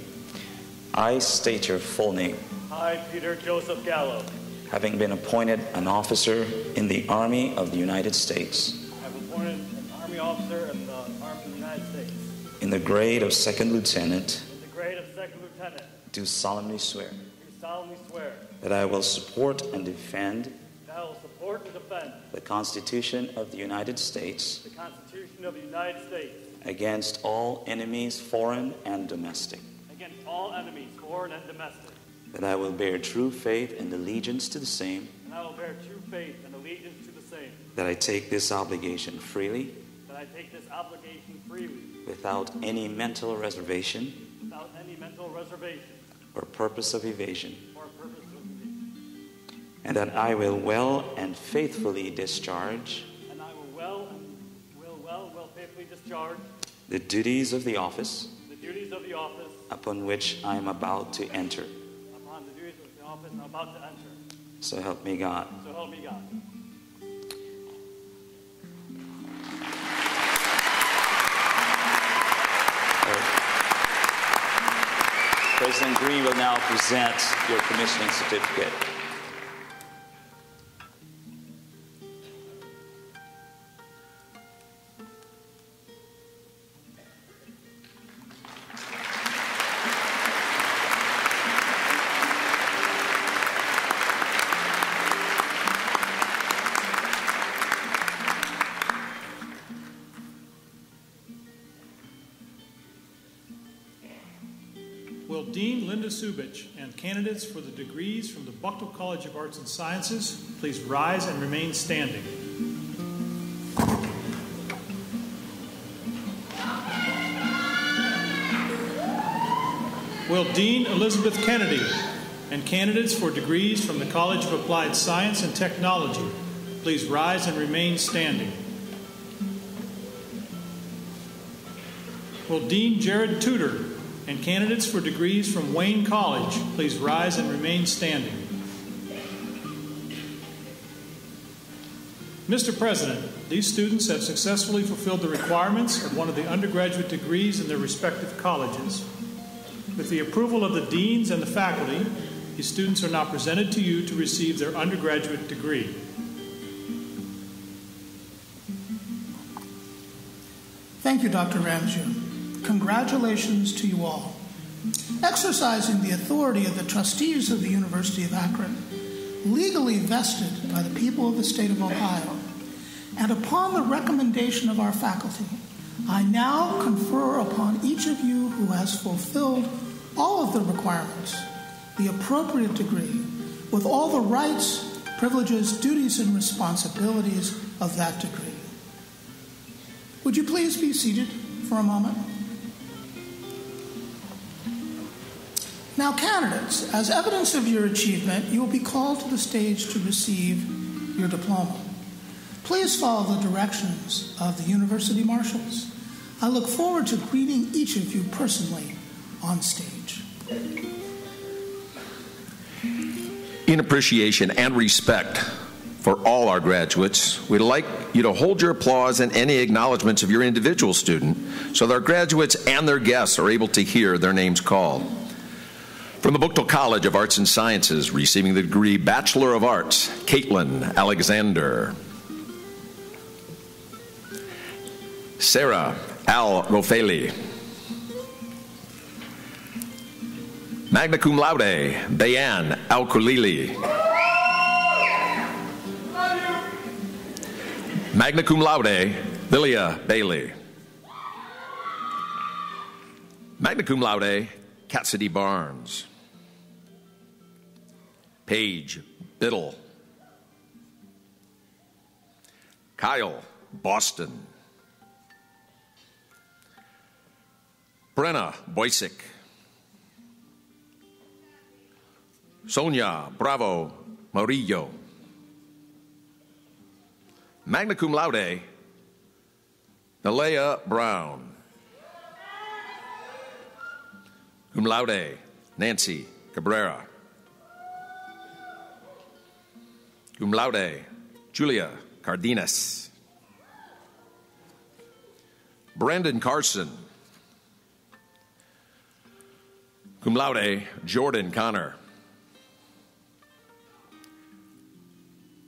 I state your full name. I, Peter Joseph Gallo. Having been appointed an officer in the Army of the United States. I have appointed an Army officer in the Army of the United States. In the grade of Second Lieutenant. In the grade of Second Lieutenant. Do solemnly swear. Solemnly swear that I will support and defend the Constitution of the United States against all enemies, foreign and domestic. That I will bear true faith and allegiance to the same. That I take this obligation freely. Without any mental reservation. Or purpose of evasion. And that I will well and faithfully discharge. The duties of the office. Upon which I am about to enter. So help me God. President Green will now present your commissioning certificate. Will Dean Linda Subich and candidates for the degrees from the Buchtel College of Arts and Sciences please rise and remain standing. Will Dean Elizabeth Kennedy and candidates for degrees from the College of Applied Science and Technology please rise and remain standing. Will Dean Jared Tudor and candidates for degrees from Wayne College please rise and remain standing. Mr. President, these students have successfully fulfilled the requirements of one of the undergraduate degrees in their respective colleges. With the approval of the deans and the faculty, these students are now presented to you to receive their undergraduate degree. Thank you, Dr. Ramju. Congratulations to you all. Exercising the authority of the trustees of the University of Akron, legally vested by the people of the state of Ohio, and upon the recommendation of our faculty, I now confer upon each of you who has fulfilled all of the requirements, the appropriate degree, with all the rights, privileges, duties, and responsibilities of that degree. Would you please be seated for a moment? Now, candidates, as evidence of your achievement, you will be called to the stage to receive your diploma. Please follow the directions of the University Marshals. I look forward to greeting each of you personally on stage. In appreciation and respect for all our graduates, we'd like you to hold your applause and any acknowledgments of your individual student so that our graduates and their guests are able to hear their names called. From the Buchtel College of Arts and Sciences, receiving the degree Bachelor of Arts, Caitlin Alexander. Sarah Al Rofeli. Magna cum laude, Bayan Al Kulili. Magna cum laude, Lilia Bailey. Magna cum laude, Cassidy Barnes. Paige Biddle. Kyle Boston. Brenna Boysick. Sonia Bravo Murillo. Magna cum laude, Nalea Brown. Cum laude, Nancy Cabrera. Cum laude, Julia Cardenas. Brandon Carson. Cum laude, Jordan Connor.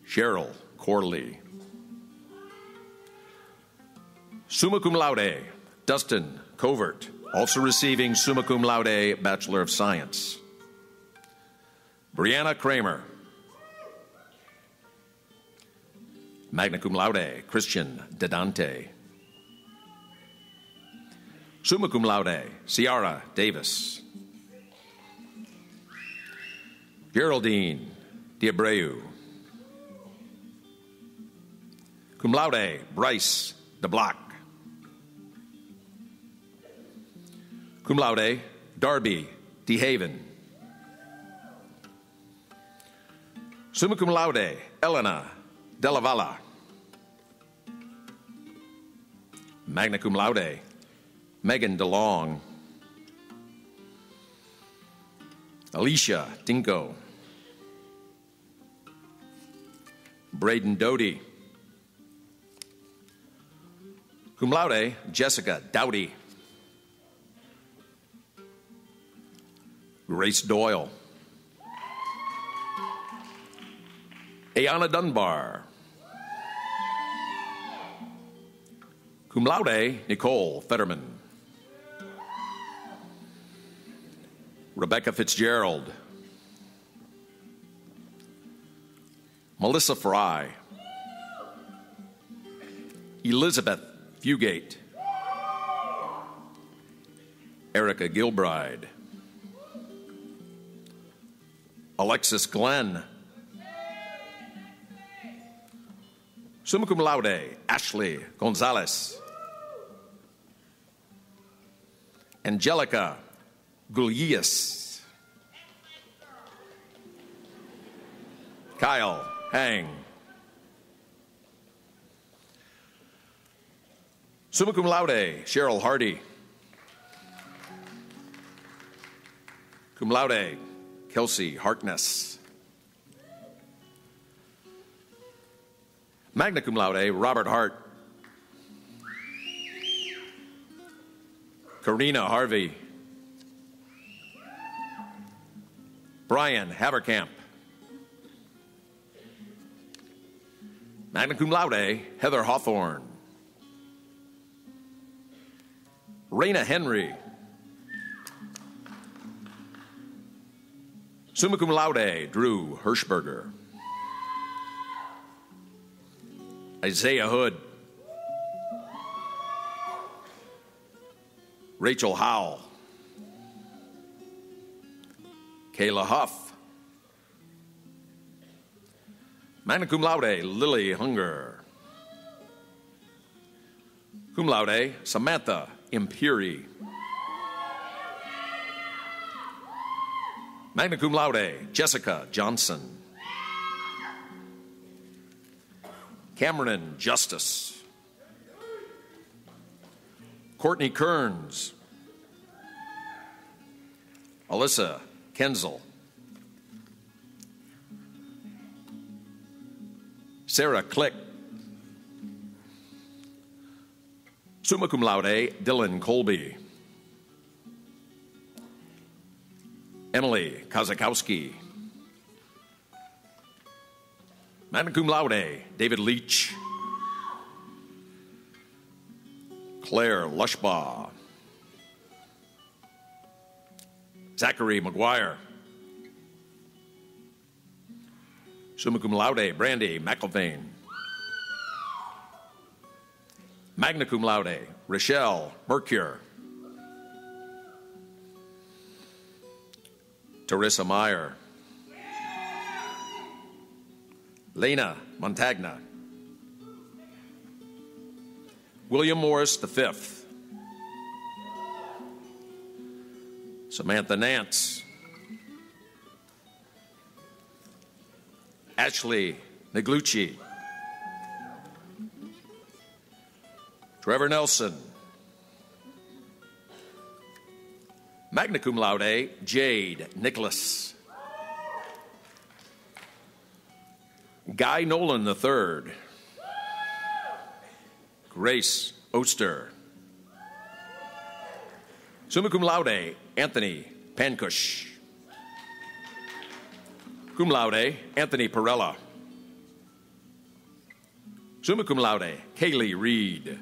Cheryl Corley. Summa cum laude, Dustin Covert, also receiving summa cum laude, Bachelor of Science. Brianna Kramer. Magna cum laude, Christian Dedante. Summa cum laude, Ciara Davis. Geraldine Diabreu. Cum laude, Bryce DeBlock. Cum laude, Darby DeHaven. Summa cum laude, Elena Delavala. Magna cum laude, Megan DeLong. Alicia Dinko. Braden Doty. Cum laude, Jessica Dowdy. Grace Doyle. Ayana Dunbar. Cum laude, Nicole Fetterman. Rebecca Fitzgerald. Melissa Fry. Elizabeth Fugate. Erica Gilbride. Alexis Glenn. Summa cum laude, Ashley Gonzalez. Angelica Gulias. Kyle Hang. Summa cum laude, Cheryl Hardy. Cum laude, Kelsey Harkness. Magna cum laude, Robert Hart. Karina Harvey. Brian Haverkamp. Magna cum laude, Heather Hawthorne. Raina Henry. Summa cum laude, Drew Hirschberger. Isaiah Hood. Rachel Howell. Kayla Huff. Magna cum laude, Lily Hunger. Cum laude, Samantha Imperi. Magna cum laude, Jessica Johnson. Cameron Justice. Courtney Kearns. Alyssa Kenzel. Sarah Click. Summa cum laude, Dylan Colby. Emily Kozakowski. Magna cum laude, David Leach. Claire Lushbaugh. Zachary McGuire. Summa cum laude, Brandy McIlvain. Magna cum laude, Rochelle Mercure. Teresa Meyer. Lena Montagna. William Morris V. Samantha Nance. Ashley Neglucci. Trevor Nelson. Magna cum laude, Jade Nicholas. Guy Nolan III. Grace Oster. Summa cum laude, Anthony Pankush. Cum laude, Anthony Perella. Summa cum laude, Kaylee Reed.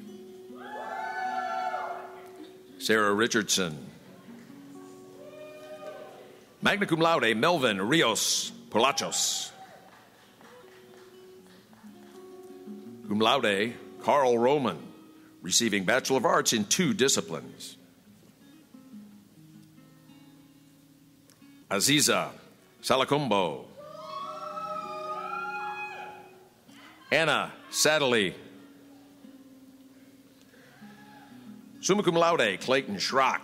Sarah Richardson. Magna cum laude, Melvin Rios Polachos. Cum laude, Carl Roman, receiving Bachelor of Arts in 2 disciplines. Aziza Salacombo. Anna Sadley. Summa cum laude, Clayton Schrock.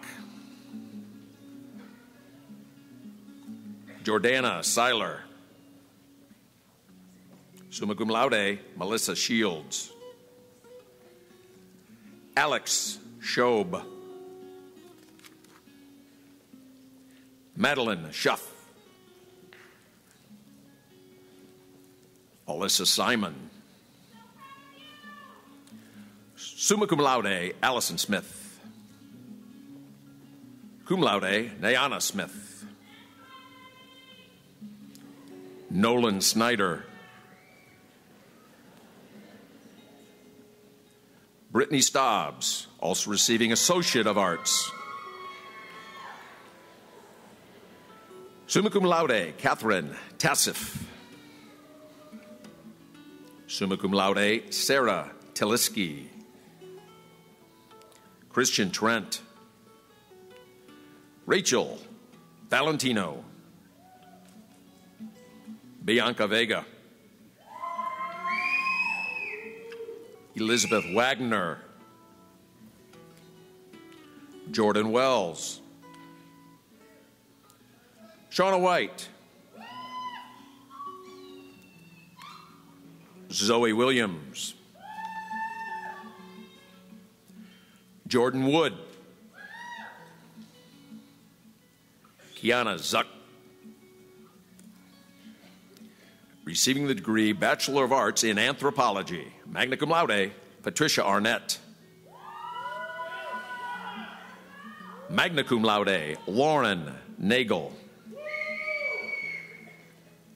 Jordana Seiler. Summa cum laude, Melissa Shields. Alex Schob. Madeline Schuff. Alyssa Simon. Summa cum laude, Allison Smith. Cum laude, Nayana Smith. Nolan Snyder. Brittany Stobbs, also receiving Associate of Arts. Summa cum laude, Catherine Tassif. Summa cum laude, Sarah Teliski. Christian Trent. Rachel Valentino. Bianca Vega. Elizabeth Wagner. Jordan Wells. Shauna White. Zoe Williams. Jordan Wood. Kiana Zuck. Receiving the degree Bachelor of Arts in Anthropology, magna cum laude, Patricia Arnett. Magna cum laude, Lauren Nagel.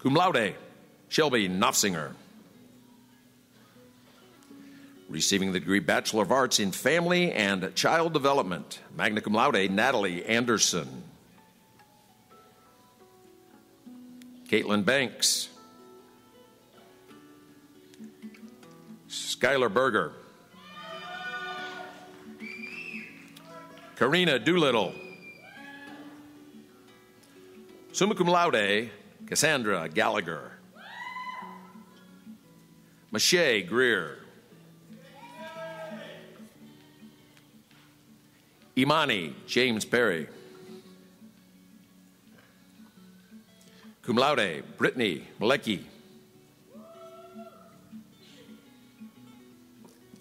Cum laude, Shelby Knopfsinger. Receiving the degree Bachelor of Arts in Family and Child Development, magna cum laude, Natalie Anderson. Caitlin Banks. Skylar Berger. Karina Doolittle. Summa cum laude, Cassandra Gallagher. Mache Greer. Imani James Perry. Cum laude, Brittany Malecki.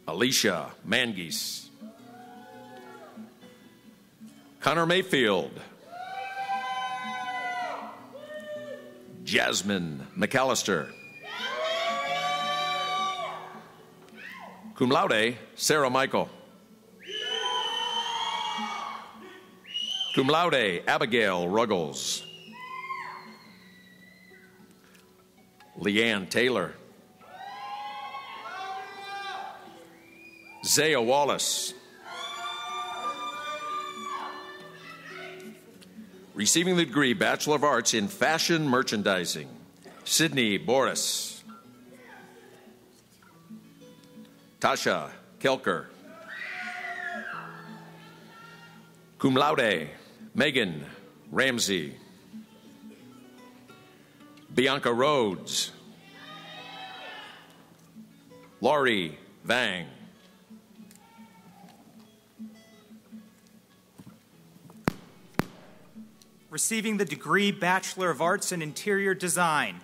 Alicia Mangis. Connor Mayfield. Jasmine McAllister. Cum laude, Sarah Michael. Cum laude, Abigail Ruggles. Leanne Taylor. Zaya Wallace. Receiving the degree Bachelor of Arts in Fashion Merchandising, Sydney Boris. Tasha Kelker. Cum laude, Megan Ramsey. Bianca Rhodes. Laurie Vang. Receiving the degree Bachelor of Arts in Interior Design,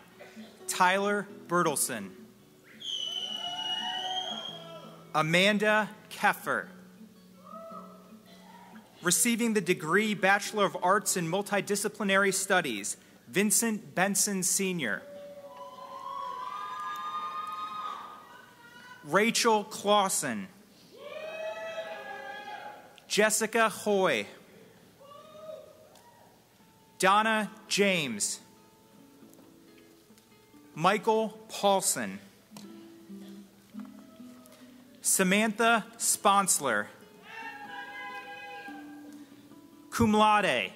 Tyler Bertelson. Amanda Keffer. Receiving the degree Bachelor of Arts in Multidisciplinary Studies, Vincent Benson Sr. Rachel Clausen. Jessica Hoy. Donna James. Michael Paulson. Samantha Sponsler. Cum laude,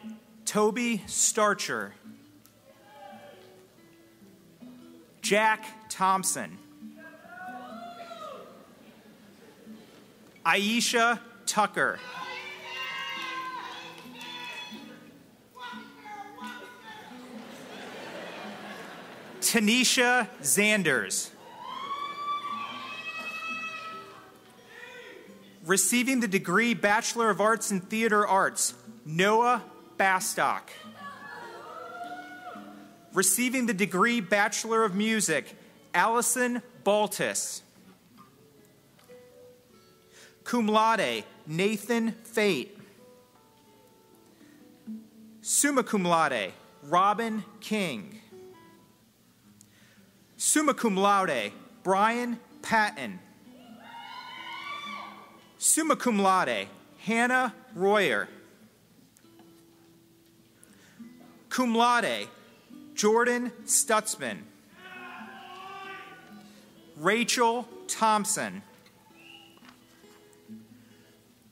Toby Starcher. Jack Thompson. Aisha Tucker. Tanisha Zanders. Receiving the degree Bachelor of Arts in Theater Arts, Noah Bastock. Receiving the degree Bachelor of Music, Allison Baltus. Cum laude, Nathan Fate. Summa cum laude, Robin King. Summa cum laude, Brian Patton. Summa cum laude, Hannah Royer. Cum laude, Jordan Stutzman. Rachel Thompson.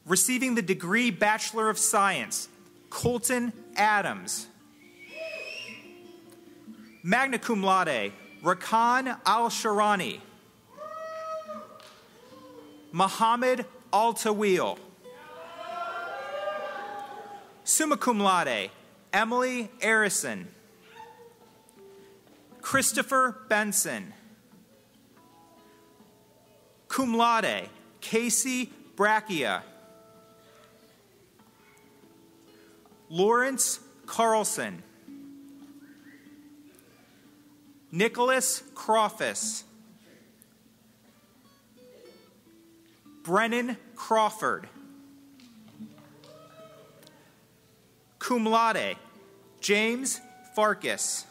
Receiving the degree Bachelor of Science, Colton Adams. Magna cum laude, Rakan Al-Sharani. Muhammad Al-Tawil. Summa cum laude, Emily Arison. Christopher Benson. Cum laude, Casey Brachia. Lawrence Carlson. Nicholas Crawfus. Brennan Crawford. Cum laude, James Farkas.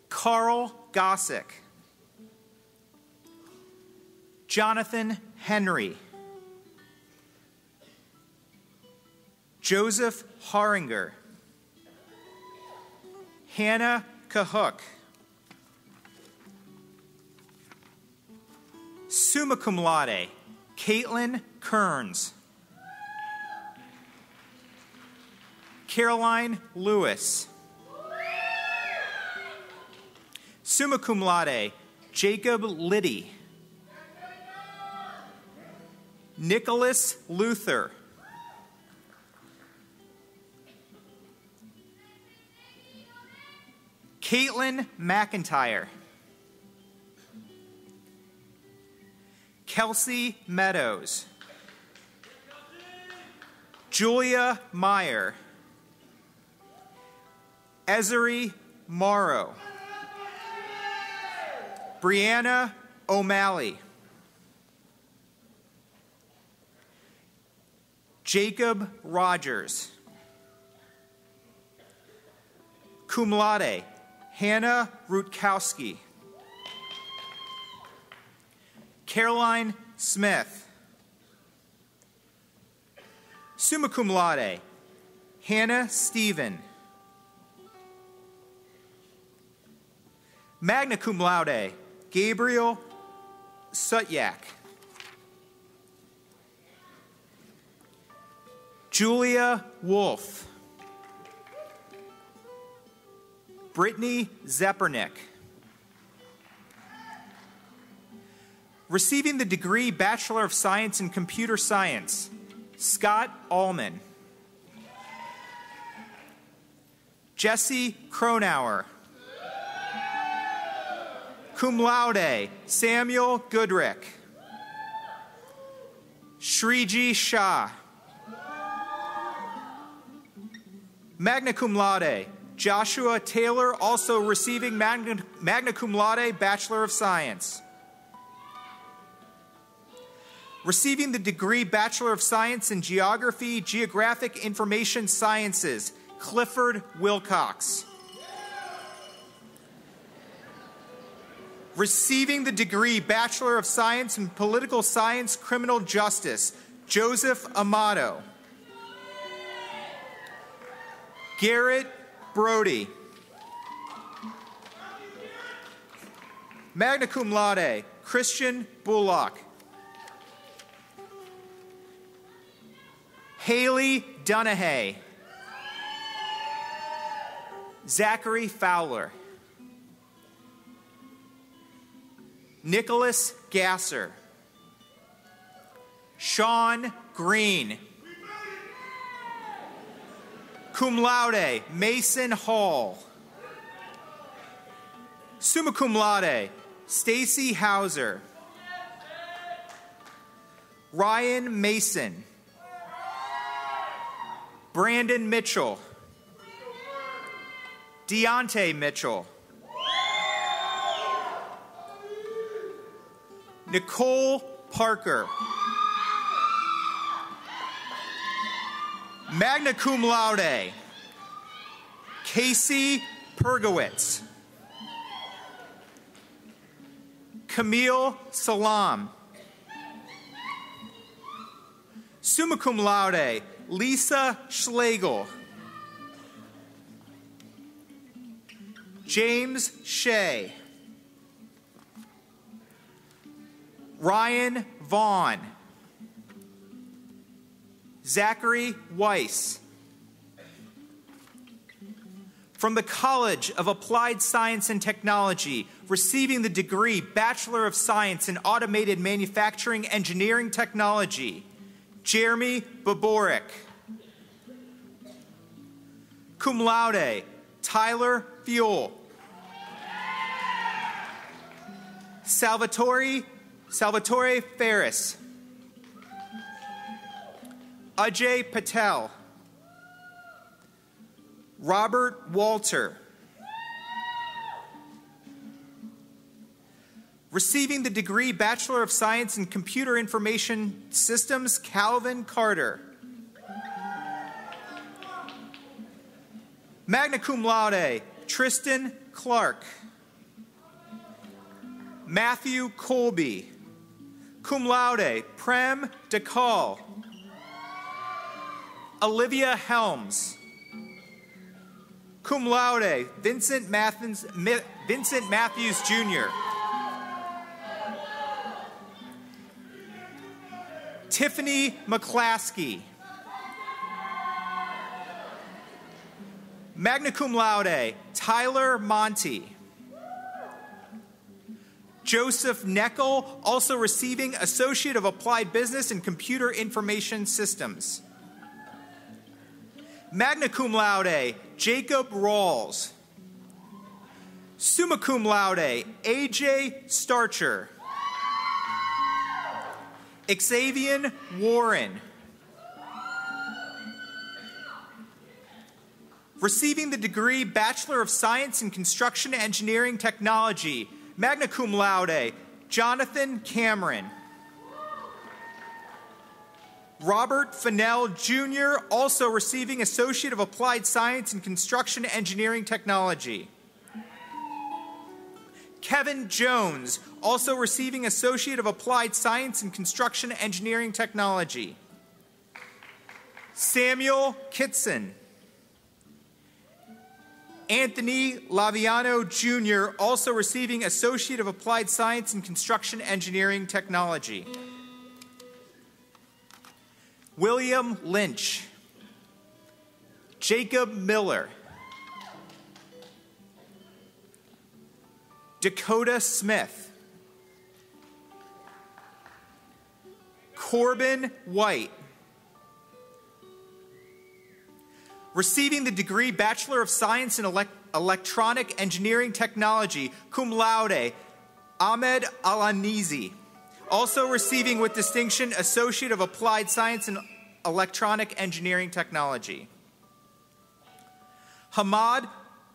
Carl Gossick. Jonathan Henry. Joseph Haringer. Hannah Cahook. Summa cum laude, Caitlin Kearns. Caroline Lewis. Summa cum laude, Jacob Liddy. Nicholas Luther. Caitlin McIntyre. Kelsey Meadows. Julia Meyer, Ezri Morrow, Brianna O'Malley, Jacob Rogers, cum laude, Hannah Rutkowski, Caroline Smith, summa cum laude, Hannah Stephen, magna cum laude, Gabriel Sutyak, Julia Wolf, Brittany Zepernick. Receiving the degree Bachelor of Science in Computer Science, Scott Allman. Jesse Cronauer. Cum laude, Samuel Goodrick. Shriji Shah. Magna cum laude, Joshua Taylor, also receiving magna cum laude, Bachelor of Science. Receiving the degree Bachelor of Science in Geography, Geographic Information Sciences, Clifford Wilcox. Receiving the degree Bachelor of Science in Political Science, Criminal Justice, Joseph Amato. Garrett Brody. Magna cum laude, Christian Bullock. Haley Dunahay. Zachary Fowler. Nicholas Gasser. Sean Green. Cum laude, Mason Hall. Summa cum laude, Stacy Hauser. Ryan Mason. Brandon Mitchell. Deontay Mitchell. Nicole Parker. Magna cum laude, Casey Pergowitz. Camille Salam. Summa cum laude, Lisa Schlegel. James Shea. Ryan Vaughn. Zachary Weiss. From the College of Applied Science and Technology, receiving the degree Bachelor of Science in Automated Manufacturing Engineering Technology, Jeremy Boborik. Cum laude, Tyler Fuel. Salvatore Ferris. Ajay Patel. Robert Walter. Receiving the degree Bachelor of Science in Computer Information Systems, Calvin Carter. Magna cum laude, Tristan Clark. Matthew Colby. Cum laude, Prem DeCall. Olivia Helms. Cum laude, Vincent Matthews Jr. Tiffany McClaskey. Magna cum laude, Tyler Monty. Joseph Neckel, also receiving Associate of Applied Business in Computer Information Systems. Magna cum laude, Jacob Rawls. Summa cum laude, AJ Starcher. Xavier Warren. Receiving the degree Bachelor of Science in Construction Engineering Technology, magna cum laude, Jonathan Cameron. Robert Fennell, Jr., also receiving Associate of Applied Science in Construction Engineering Technology. Kevin Jones, also receiving Associate of Applied Science in Construction Engineering Technology. Samuel Kitson. Anthony Laviano, Jr., also receiving Associate of Applied Science in Construction Engineering Technology. William Lynch. Jacob Miller. Dakota Smith. Corbin White. Receiving the degree Bachelor of Science in Electronic Engineering Technology, cum laude, Ahmed Alanizi. Also receiving with distinction Associate of Applied Science in Electronic Engineering Technology. Hamad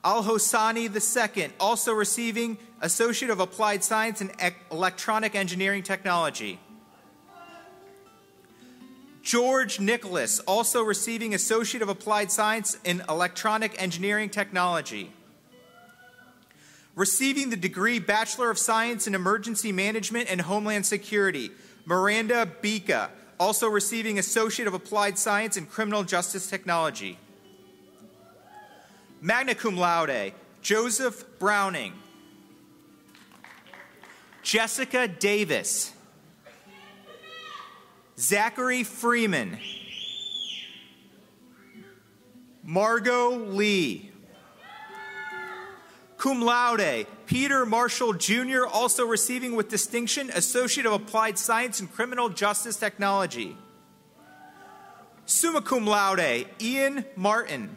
Al-Hosani II, also receiving Associate of Applied Science in Electronic Engineering Technology. George Nicholas, also receiving Associate of Applied Science in Electronic Engineering Technology. Receiving the degree Bachelor of Science in Emergency Management and Homeland Security, Miranda Bika, also receiving Associate of Applied Science in Criminal Justice Technology. Magna cum laude, Joseph Browning. Jessica Davis. Zachary Freeman. Margot Lee. Cum laude, Peter Marshall, Jr., also receiving with distinction Associate of Applied Science in Criminal Justice Technology. Summa cum laude, Ian Martin.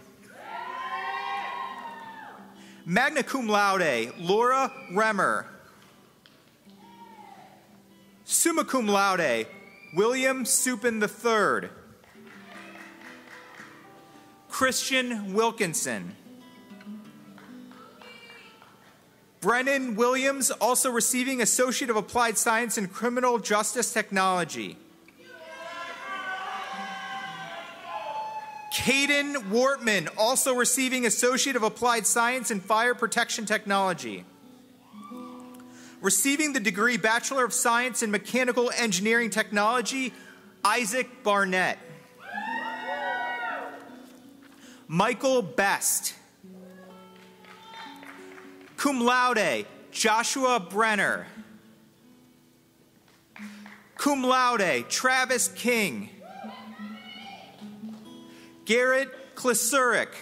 Magna cum laude, Laura Remmer. Summa cum laude, William Supin III. Christian Wilkinson. Brennan Williams, also receiving Associate of Applied Science in Criminal Justice Technology. Caden Wortman, also receiving Associate of Applied Science in Fire Protection Technology. Receiving the degree Bachelor of Science in Mechanical Engineering Technology, Isaac Barnett. Michael Best. Cum laude, Joshua Brenner. Cum laude, Travis King. Garrett Klasurik.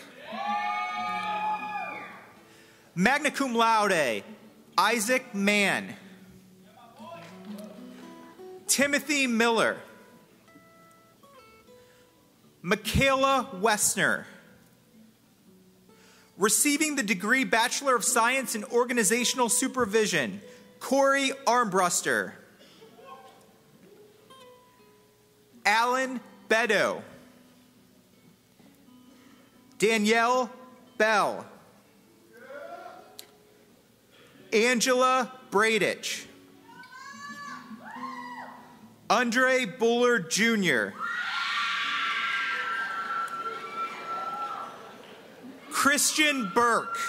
Magna cum laude, Isaac Mann. Timothy Miller. Michaela Wessner. Receiving the degree Bachelor of Science in Organizational Supervision, Corey Armbruster. Alan Bedo. Danielle Bell. Angela Bradich. Andre Bullard Jr. Christian Burke.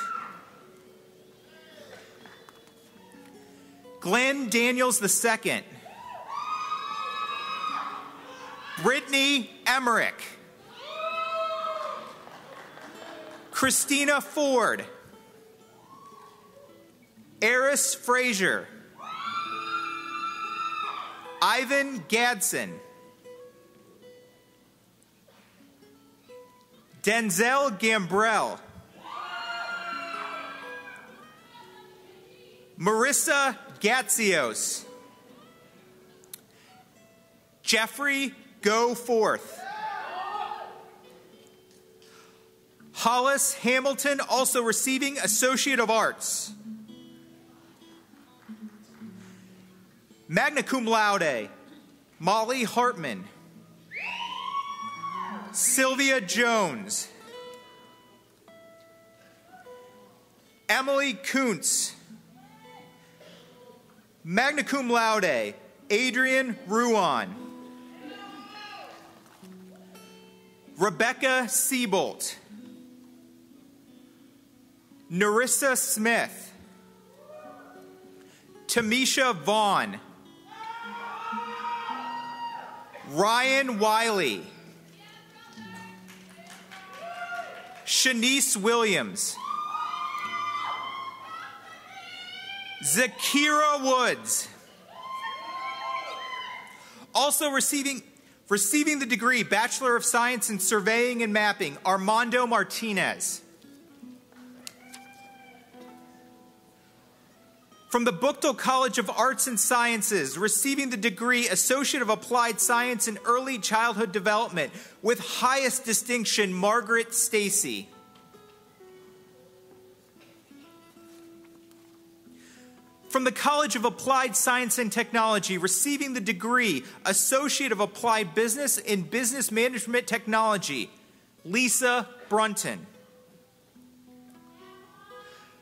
Glenn Daniels II. Brittany Emmerich. Christina Ford. Eris Frazier. Ivan Gadsden. Denzel Gambrell. Marissa Gatzios. Jeffrey Goforth. Hollis Hamilton, also receiving Associate of Arts. Magna cum laude, Molly Hartman. Sylvia Jones. Emily Kuntz. Magna cum laude, Adrian Ruan. Rebecca Siebolt. Narissa Smith. Tamisha Vaughn. Ryan Wiley. Shanice Williams. Zakira Woods. Also receiving the degree Bachelor of Science in Surveying and Mapping, Armando Martinez. From the Buchtel College of Arts and Sciences, receiving the degree Associate of Applied Science in Early Childhood Development with highest distinction, Margaret Stacy. From the College of Applied Science and Technology, receiving the degree Associate of Applied Business in Business Management Technology, Lisa Brunton.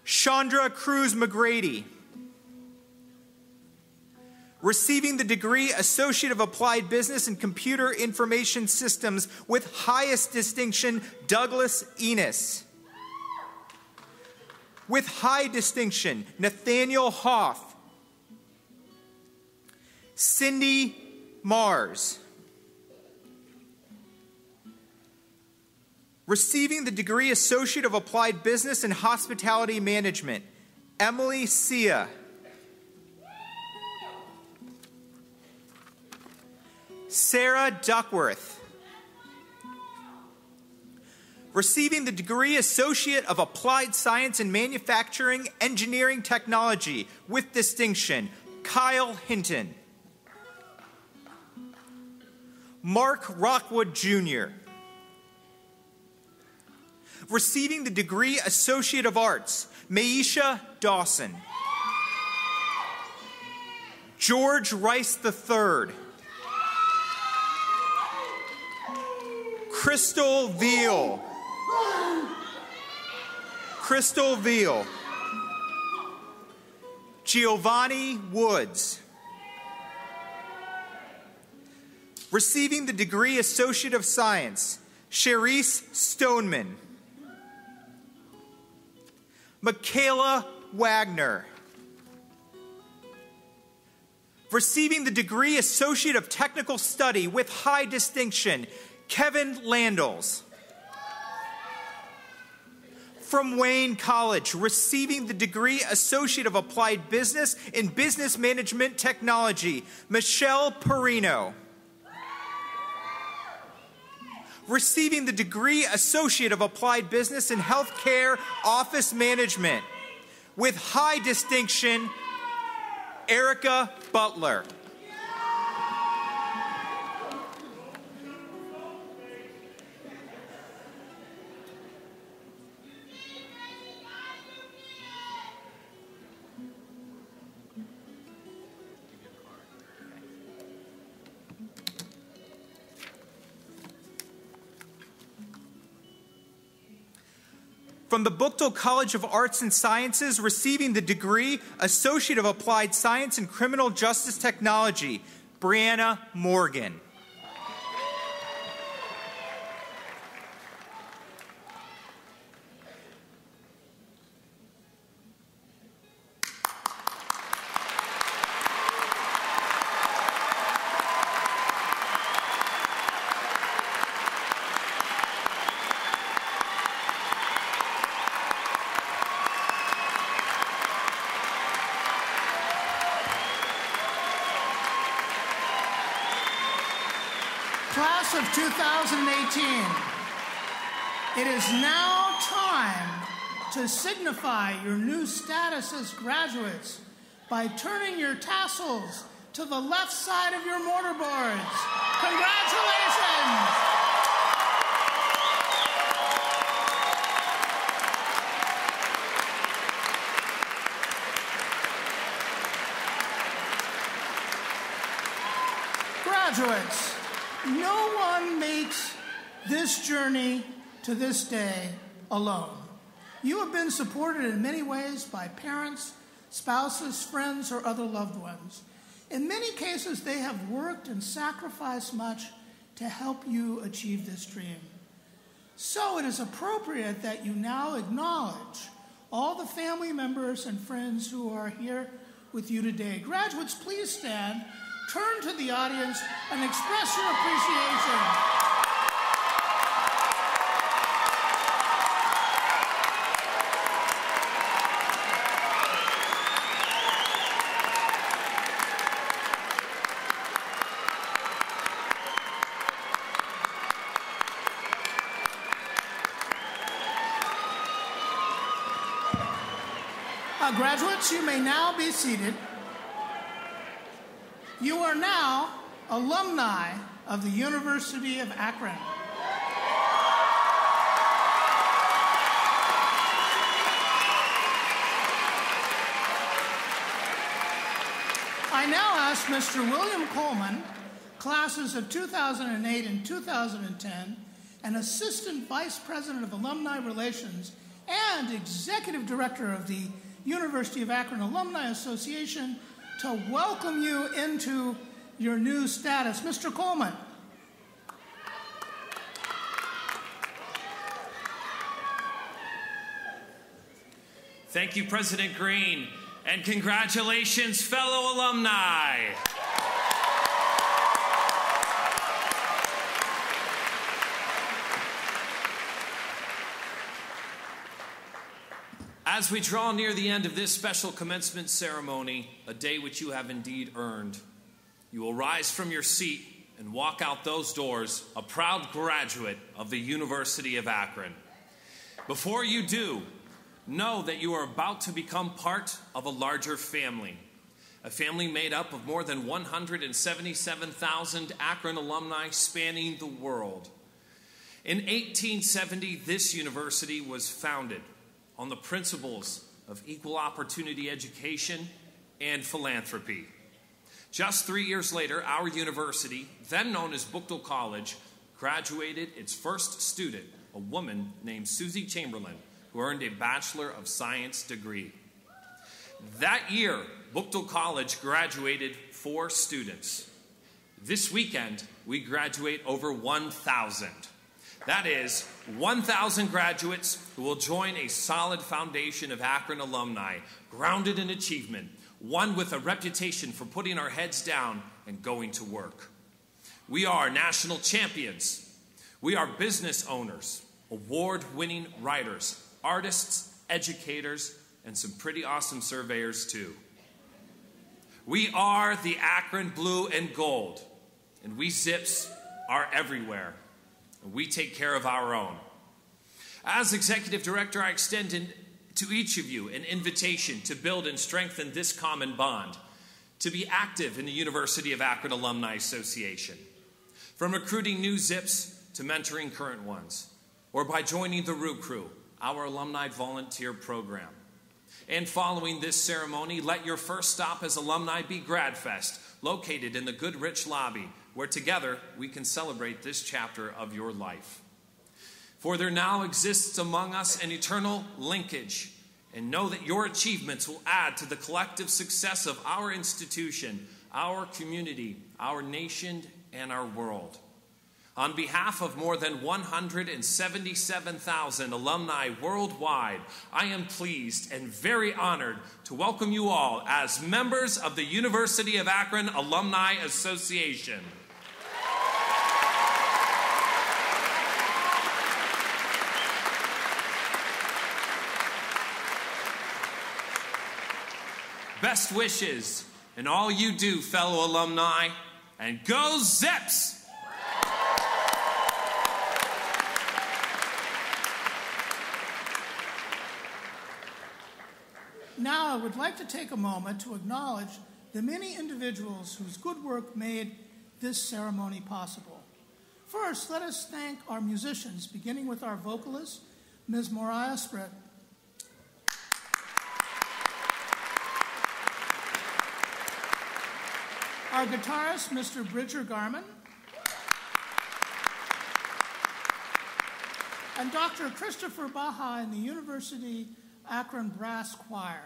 Chandra Cruz McGrady. Receiving the degree Associate of Applied Business in Computer Information Systems with highest distinction, Douglas Enos. With high distinction, Nathaniel Hoff. Cindy Mars. Receiving the degree Associate of Applied Business in Hospitality Management, Emily Sia. Sarah Duckworth. Receiving the degree Associate of Applied Science in Manufacturing Engineering Technology with distinction, Kyle Hinton. Mark Rockwood Jr. Receiving the degree Associate of Arts, Maisha Dawson. George Rice III. Crystal Veal. Crystal Veal. Giovanni Woods. Receiving the degree Associate of Science, Cherise Stoneman. Michaela Wagner. Receiving the degree Associate of Technical Study with high distinction, Kevin Landals. From Wayne College, receiving the degree Associate of Applied Business in Business Management Technology, Michelle Perino. Receiving the degree Associate of Applied Business in Healthcare Office Management with high distinction, Erica Butler. From the Buchtel College of Arts and Sciences, receiving the degree Associate of Applied Science in Criminal Justice Technology, Brianna Morgan. Class of 2018, it is now time to signify your new status as graduates by turning your tassels to the left side of your mortarboards. Congratulations! Graduates, no one makes this journey to this day alone. You have been supported in many ways by parents, spouses, friends, or other loved ones. In many cases, they have worked and sacrificed much to help you achieve this dream. So it is appropriate that you now acknowledge all the family members and friends who are here with you today. Graduates, please stand, turn to the audience, and express your appreciation. Graduates, you may now be seated. You are now alumni of the University of Akron. I now ask Mr. William Coleman, classes of 2008 and 2010, and Assistant Vice President of Alumni Relations and Executive Director of the University of Akron Alumni Association, to welcome you into your new status. Mr. Coleman. Thank you, President Green, and congratulations, fellow alumni. As we draw near the end of this special commencement ceremony, a day which you have indeed earned, you will rise from your seat and walk out those doors a proud graduate of the University of Akron. Before you do, know that you are about to become part of a larger family, a family made up of more than 177,000 Akron alumni spanning the world. In 1870, this university was founded on the principles of equal opportunity education and philanthropy. Just 3 years later, our university, then known as Buchtel College, graduated its first student, a woman named Susie Chamberlain, who earned a Bachelor of Science degree. That year, Buchtel College graduated 4 students. This weekend, we graduate over 1,000. That is 1,000 graduates who will join a solid foundation of Akron alumni, grounded in achievement, one with a reputation for putting our heads down and going to work. We are national champions. We are business owners, award-winning writers, artists, educators, and some pretty awesome surveyors too. We are the Akron Blue and Gold, and we Zips are everywhere. We take care of our own. As Executive Director, I extend to each of you an invitation to build and strengthen this common bond, to be active in the University of Akron Alumni Association, from recruiting new Zips to mentoring current ones, or by joining the Roo Crew, our alumni volunteer program. And following this ceremony, let your first stop as alumni be GradFest, located in the Goodrich lobby, where together we can celebrate this chapter of your life. For there now exists among us an eternal linkage, and know that your achievements will add to the collective success of our institution, our community, our nation, and our world. On behalf of more than 177,000 alumni worldwide, I am pleased and very honored to welcome you all as members of the University of Akron Alumni Association. Best wishes in all you do, fellow alumni, and go Zips! Now I would like to take a moment to acknowledge the many individuals whose good work made this ceremony possible. First, let us thank our musicians, beginning with our vocalist, Ms. Moriah Spritt. Our guitarist, Mr. Bridger Garman. and Dr. Christopher Baha in the University Akron Brass Choir.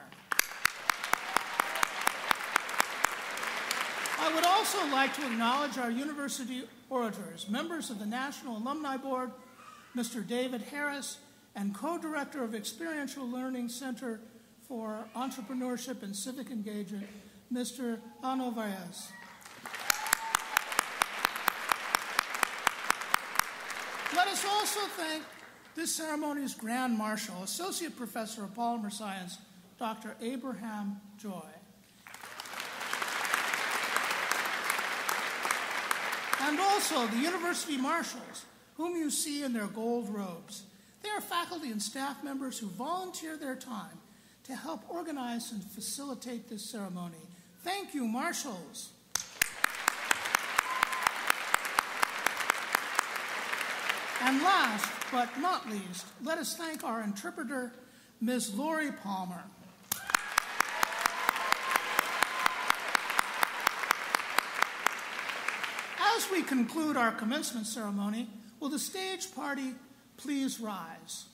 I would also like to acknowledge our university orators, members of the National Alumni Board, Mr. David Harris, and co-director of Experiential Learning Center for Entrepreneurship and Civic Engagement, Mr. Ano Valles. Let us also thank this ceremony's Grand Marshal, Associate Professor of Polymer Science, Dr. Abraham Joy. And also the University Marshals, whom you see in their gold robes. They are faculty and staff members who volunteer their time to help organize and facilitate this ceremony. Thank you, Marshals. And last but not least, let us thank our interpreter, Ms. Lori Palmer. As we conclude our commencement ceremony, will the stage party please rise?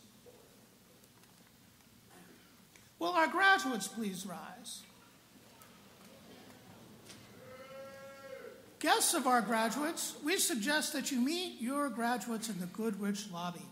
Will our graduates please rise? Guests of our graduates, we suggest that you meet your graduates in the Goodrich lobby.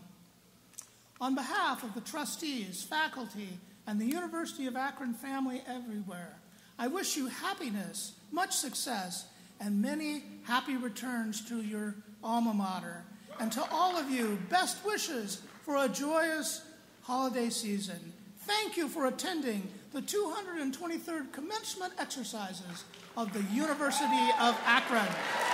On behalf of the trustees, faculty, and the University of Akron family everywhere, I wish you happiness, much success, and many happy returns to your alma mater. And to all of you, best wishes for a joyous holiday season. Thank you for attending the 223rd commencement exercises of the University of Akron.